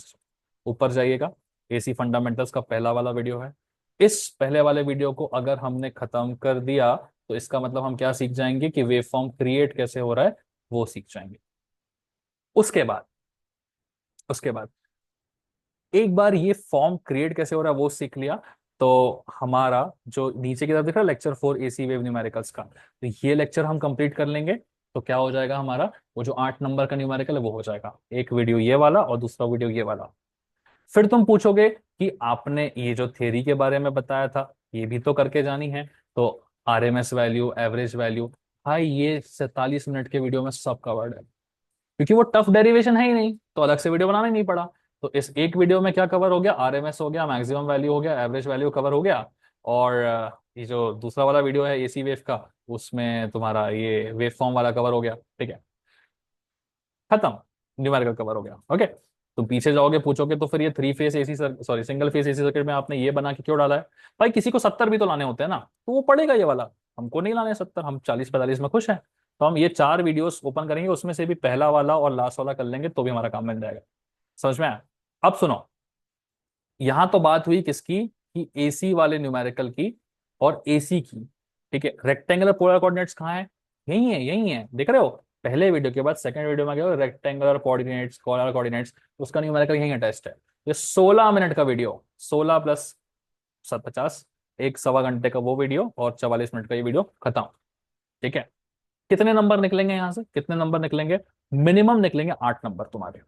ऊपर जाइएगा। AC फंडामेंटल्स का पहला वाला वीडियो है। इस पहले वाले वीडियो को अगर हमने खत्म कर दिया तो इसका मतलब हम क्या सीख जाएंगे कि वेव फॉर्म क्रिएट कैसे हो रहा है वो सीख जाएंगे। उसके बाद उसके बाद एक बार ये फॉर्म क्रिएट कैसे हो रहा है वो सीख लिया, तो हमारा जो नीचे की तरफ दिख रहा है लेक्चर 4 AC वेव न्यूमेरिकल्स का, तो ये लेक्चर हम कंप्लीट कर लेंगे। तो क्या हो जाएगा हमारा, वो जो 8 नंबर का न्यूमेरिकल है वो हो जाएगा, एक वीडियो ये वाला और दूसरा वीडियो ये वाला। फिर तुम पूछोगे कि आपने ये जो थ्योरी के बारे में बताया था ये भी तो करके जानी है। तो RMS वैल्यू, एवरेज वैल्यू, भाई ये 47 मिनट के वीडियो में सब कवर्ड है, क्योंकि वो टफ डेरिवेशन है ही नहीं तो अलग से वीडियो बनाना ही नहीं पड़ा। तो इस एक वीडियो में क्या कवर हो गया, RMS हो गया, मैक्सिमम वैल्यू हो गया, एवरेज वैल्यू कवर हो गया। और ये जो दूसरा वाला वीडियो है AC वेव का, उसमें तुम्हारा ये वेव फॉर्म वाला कवर हो गया। ठीक है, खत्म, न्यूमेरिकल कवर हो गया। ओके, तुम पीछे जाओगे पूछोगे तो फिर ये 3 face AC sorry single phase AC circuit में आपने ये बना के क्यों डाला है। भाई किसी को 70 भी तो लाने होते हैं ना, तो वो पड़ेगा ये वाला। हमको नहीं लाने 70, हम 40 45 में खुश हैं। तो हम ये 4 वीडियोस ओपन करेंगे, उसमें से भी पहला वाला और लास्ट वाला कर लेंगे तो भी हमारा काम बन जाएगा। समझ में आया। अब सुनो, यहां तो बात हुई किसकी, कि AC वाले न्यूमेरिकल की और AC की। ठीक है, रेक्टेंगुलर पोलर कोऑर्डिनेट्स कहाँ है, यही है देख रहे हो। पहले वीडियो के बाद सेकंड वीडियो में गए रेक्टेंगुलर कोऑर्डिनेट्स, पोलर कोऑर्डिनेट्स, उसका न्यूमेरिकल यही अटैच्ड है। ये 16 मिनट का वीडियो, 16 + 50, एक सवा घंटे का वो वीडियो और 44 मिनट का ये वीडियो खत्म। ठीक है, कितने नंबर निकलेंगे यहाँ से, कितने नंबर निकलेंगे, मिनिमम निकलेंगे 8 नंबर तुम्हारे।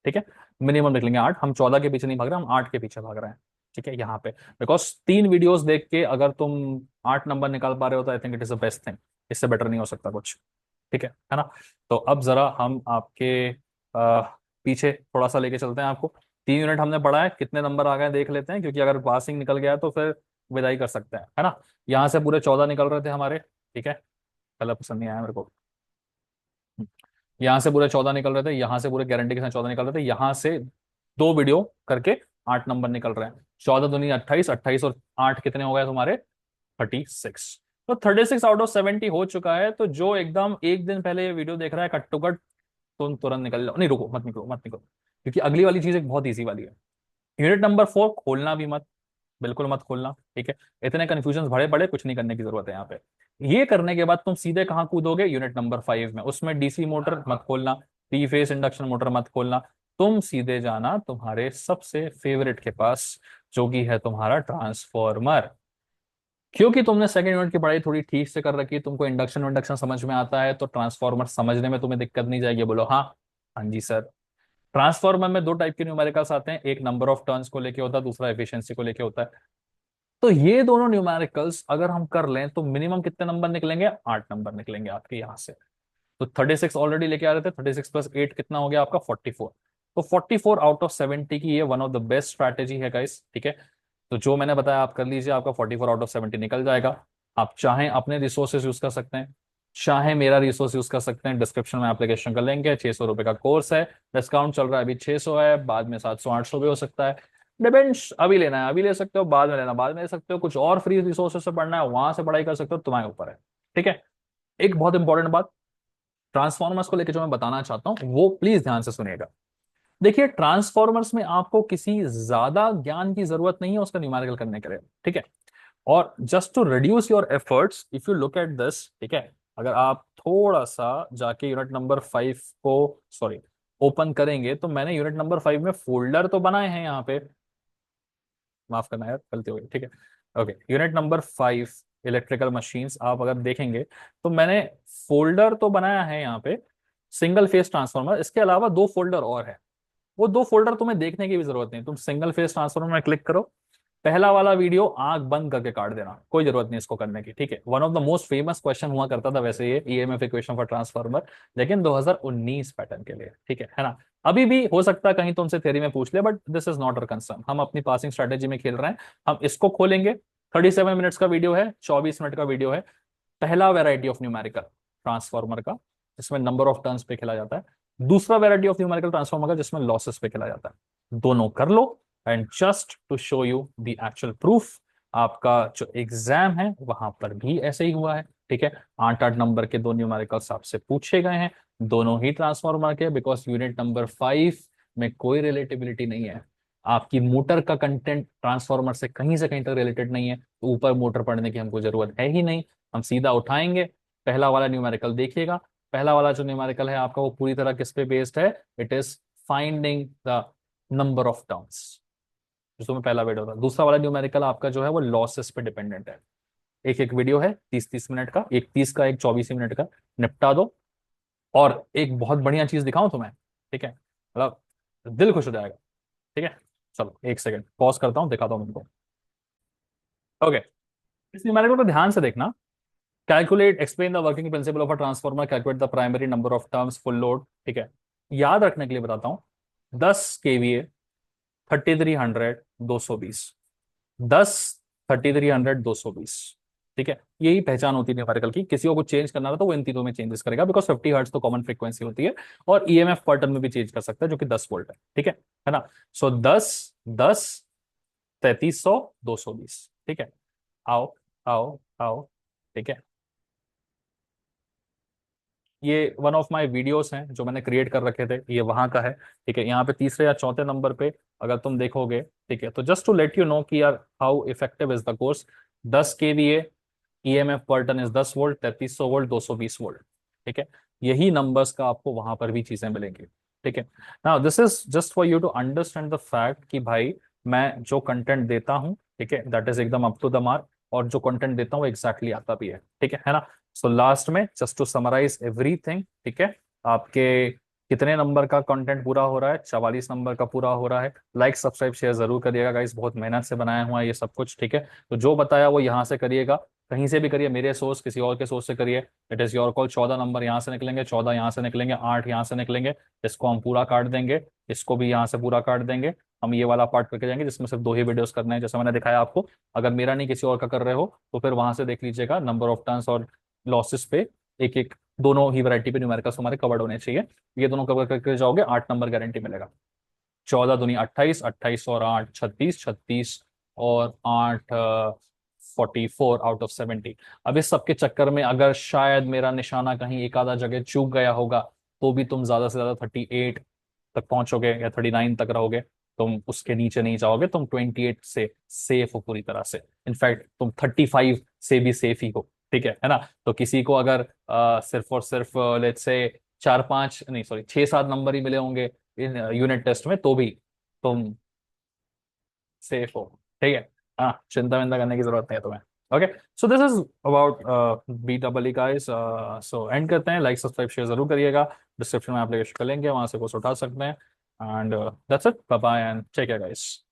ठीक है, मिनिमम निकलेंगे 8, हम 14 के पीछे नहीं भाग रहे, हम 8 के पीछे भाग रहे हैं। ठीक है, यहाँ पे बिकॉज 3 वीडियोस देख के अगर तुम 8 नंबर निकाल पा रहे हो तो I think it is the best thing, इससे बेटर नहीं हो सकता कुछ। ठीक है ना। तो अब जरा हम आपके आ, पीछे थोड़ा सा लेके चलते हैं आपको। 3 यूनिट हमने पढ़ा है, कितने नंबर आ गए देख लेते हैं, क्योंकि अगर पासिंग निकल गया तो फिर विदाई कर सकते हैं, है ना। यहाँ से पूरे 14 निकल रहे थे हमारे। ठीक है, कलर पसंद नहीं आया मेरे को। यहाँ से पूरे 14 निकल रहे थे, यहाँ से पूरे गारंटी के साथ 14 निकल रहे थे, यहाँ से 2 वीडियो करके 8 नंबर निकल रहे हैं। 14 दूनी 28, 28 और 8 कितने हो गए तुम्हारे, 36। तो 36 आउट ऑफ 70 हो चुका है। तो जो एकदम एक दिन पहले ये वीडियो देख रहा है कट टू कट, तुम तुरंत निकल जाओ, नहीं रुको, मत निकलो मत निकलो, क्योंकि अगली वाली चीज एक बहुत ईजी वाली है। यूनिट नंबर 4 खोलना भी मत, बिल्कुल मत खोलना। ठीक है, इतने कंफ्यूजन भरे पड़े, कुछ नहीं करने की जरूरत है यहाँ पे। ये करने के बाद तुम सीधे कहाँ कूदोगे, यूनिट नंबर 5 में, उसमें DC मोटर मत खोलना, 3 फेस इंडक्शन मोटर मत खोलना। तुम सीधे जाना तुम्हारे सबसे फेवरेट के पास, जो कि है तुम्हारा ट्रांसफॉर्मर। क्योंकि तुमने सेकंड यूनिट की पढ़ाई थोड़ी ठीक से कर रखी है, तुमको इंडक्शन इंडक्शन समझ में आता है, तो ट्रांसफॉर्मर समझने में तुम्हें दिक्कत नहीं जाएगी। बोलो हाँ, हाँ जी सर। ट्रांसफॉर्मर में 2 टाइप के न्यूमेरिकल्स आते हैं, एक नंबर ऑफ टर्न्स को लेके होता है, दूसरा एफिशिएंसी को लेके होता है। तो ये दोनों न्यूमेरिकल्स अगर हम कर लें तो मिनिमम कितने नंबर निकलेंगे, 8 नंबर निकलेंगे आपके यहाँ से। तो 36 ऑलरेडी लेके आ रहे थे, 36 + 8 कितना हो गया आपका, 44। तो 44 आउट ऑफ 70 की ये one of the best strategy है गाइस। ठीक है, तो जो मैंने बताया आप कर लीजिए, आपका 44 आउट ऑफ 70 निकल जाएगा। आप चाहें अपने रिसोर्सेज यूज कर सकते हैं, चाहे मेरा रिसोर्स यूज कर सकते हैं, डिस्क्रिप्शन में एप्लीकेशन का लिंक है, 600 रुपए का कोर्स है, डिस्काउंट चल रहा है, अभी 600 है, बाद में 700 800 भी हो सकता है। डिपेंड्स, अभी लेना है अभी ले सकते हो, बाद में लेना बाद में ले सकते हो, कुछ और फ्री रिसोर्सेज से पढ़ना है वहां से पढ़ाई कर सकते हो, तुम्हारे ऊपर है। ठीक है। एक बहुत इंपॉर्टेंट बात ट्रांसफॉर्मर्स को लेकर जो मैं बताना चाहता हूँ वो प्लीज ध्यान से सुनिएगा। देखिए ट्रांसफॉर्मर्स में आपको किसी ज्यादा ज्ञान की जरूरत नहीं है उसका न्यूमेरिकल करने के लिए। ठीक है। और just to reduce your efforts if you look at this, ठीक है, अगर आप थोड़ा सा जाके यूनिट नंबर 5 को सॉरी ओपन करेंगे तो मैंने यूनिट नंबर 5 में फोल्डर तो बनाए हैं यहाँ पे, माफ करना यार गलती हो गई। ठीक है। Okay, unit number 5 electrical machines आप अगर देखेंगे तो मैंने फोल्डर तो बनाया है यहाँ पे सिंगल फेस ट्रांसफार्मर, इसके अलावा दो फोल्डर और है। वो दो फोल्डर तुम्हें देखने की भी जरूरत नहीं, तुम सिंगल फेस ट्रांसफार्मर में क्लिक करो, पहला वाला वीडियो आंख बंद करके काट देना, कोई जरूरत नहीं इसको करने की। ठीक है। One of the most famous question हुआ करता था वैसे ये ईएमएफ इक्वेशन फॉर ट्रांसफार्मर, लेकिन 2019 पैटर्न के लिए। ठीक है ना। अभी भी हो सकता है कहीं तुमसे थ्योरी में पूछ ले, but this is not our concern, हम अपनी पासिंग स्ट्रेटेजी में खेल रहे हैं। हम इसको खोलेंगे, 37 मिनट्स का वीडियो है, 24 मिनट का वीडियो है। पहला वेराइटी ऑफ न्यूमेरिकल ट्रांसफार्मर का जिसमें नंबर ऑफ टर्न्स पे खेला जाता है, दूसरा वेराइटी ऑफ न्यूमेरिकल ट्रांसफार्मर का जिसमें लॉसेस पे खेला जाता है। दोनों कर लो and just to show you the actual proof, आपका जो एग्जाम है वहां पर भी ऐसे ही हुआ है। ठीक है। 8-8 नंबर के दो न्यूमेरिकल्स आपसे पूछे गए हैं, दोनों ही ट्रांसफार्मर के, बिकॉज यूनिट नंबर 5 में कोई रिलेटिबिलिटी नहीं है। आपकी मोटर का कंटेंट ट्रांसफार्मर से कहीं तक रिलेटेड नहीं है, तो ऊपर मोटर पढ़ने की हमको जरूरत है ही नहीं। हम सीधा उठाएंगे, पहला वाला न्यूमेरिकल देखिएगा। पहला वाला जो न्यूमेरिकल है आपका वो पूरी तरह किस पे बेस्ड है, it is finding the number of turns, जो मैं पहला वीडियो था। दूसरा वाला न्यूमेरिकल आपका जो है वो लॉसेस पे डिपेंडेंट है। एक एक वीडियो है 30-30 मिनट का, एक 30 का एक 24 मिनट का, निपटा दो। और एक बहुत बढ़िया चीज दिखाऊं तुम्हें, ठीक है, मतलब दिल खुश हो जाएगा। ठीक है। चलो एक सेकंड पॉज करता हूँ, दिखाता हूँ तुमको। ओके, इस न्यूमेरिकल को ध्यान से देखना। Calculate explain the working principle of a transformer, calculate the primary number of terms, full load. ठीक है। याद रखने के लिए बताता हूँ, 10 kVA 3300 220, 10 3300 220। ठीक है, यही पहचान होती है न्यूमेरिकल की। किसी को कुछ चेंज करना रहा तो वो इन तीनों में चेंजेस करेगा, बिकॉज 50 हर्ट्ज तो कॉमन फ्रीक्वेंसी होती है, और ईएमएफ पर टर्न में भी चेंज कर सकता है जो कि 10 वोल्ट है। ठीक है ना। सो 10 10 3300 220। ठीक है। आओ आओ आओ। ठीक है। ये वन ऑफ माय वीडियोस हैं जो मैंने क्रिएट कर रखे थे, ये वहां का है। ठीक है। यहाँ पे तीसरे या चौथे नंबर पे अगर तुम देखोगे, ठीक है, तो just to let you know कि यार how effective is the course. 10 kVA EMF per turn is 10 volt, 3300 volt, 220 volt. ठीक है। यही नंबर्स का आपको वहां पर भी चीजें मिलेंगी। ठीक है। Now this is just for you to understand the fact कि भाई मैं जो कंटेंट देता हूँ, ठीक है, दैट इज एकदम अप टू द मार्क, और जो कंटेंट देता हूँ एग्जैक्टली आता भी है ना। सो लास्ट में जस्ट टू समराइज एवरीथिंग, ठीक है, आपके कितने नंबर का कंटेंट पूरा हो रहा है, 44 नंबर का पूरा हो रहा है। लाइक सब्सक्राइब शेयर जरूर करिएगा गाइस, बहुत मेहनत से बनाया हुआ है ये सब कुछ। ठीक है। तो जो बताया वो यहाँ से करिएगा, कहीं से भी करिए, मेरे सोर्स किसी और के सोर्स से करिए, it is your call. 14 number यहाँ से निकलेंगे, 14 यहाँ से निकलेंगे, 8 यहाँ से निकलेंगे, इसको हम पूरा काट देंगे, इसको भी यहाँ से पूरा काट देंगे। हम ये वाला पार्ट करके जाएंगे जिसमें सिर्फ दो ही वीडियोस करने हैं, जैसे मैंने दिखाया आपको। अगर मेरा नहीं किसी और का कर रहे हो तो फिर वहां से देख लीजिएगा, नंबर ऑफ टर्न्स और लॉसेस पे एक एक दोनों ही वैरायटी पे न्यूमेरिकल्स हमारे कवर्ड होने चाहिए। ये दोनों कवर करके जाओगे 8 नंबर गारंटी मिलेगा। 14 दूनी 28, 28 और 8 36, 36 और 8 44 आउट ऑफ 70। अब इस सबके चक्कर में अगर शायद मेरा निशाना कहीं एक आधा जगह चूक गया होगा, तो भी तुम ज्यादा से ज्यादा 38 तक पहुंचोगे या 39 तक रहोगे, तुम उसके नीचे नहीं जाओगे। तुम 28 से सेफ हो पूरी तरह से, इनफैक्ट तुम 35 से भी सेफ ही हो। ठीक है ना। तो किसी को अगर सिर्फ और सिर्फ लेट्स से 4-5 नहीं सॉरी 6-7 नंबर ही मिले होंगे इन यूनिट टेस्ट में, तो भी तुम सेफ हो। ठीक है। हाँ, चिंता विंता करने की जरूरत नहीं है तुम्हें। Okay, so this is about B double E guys. So end करते हैं, लाइक सब्सक्राइब शेयर जरूर करिएगा। डिस्क्रिप्शन में एप्लीकेशन का लिंक है, वहां से कुछ उठा सकते हैं। And that's it, bye bye and take care guys.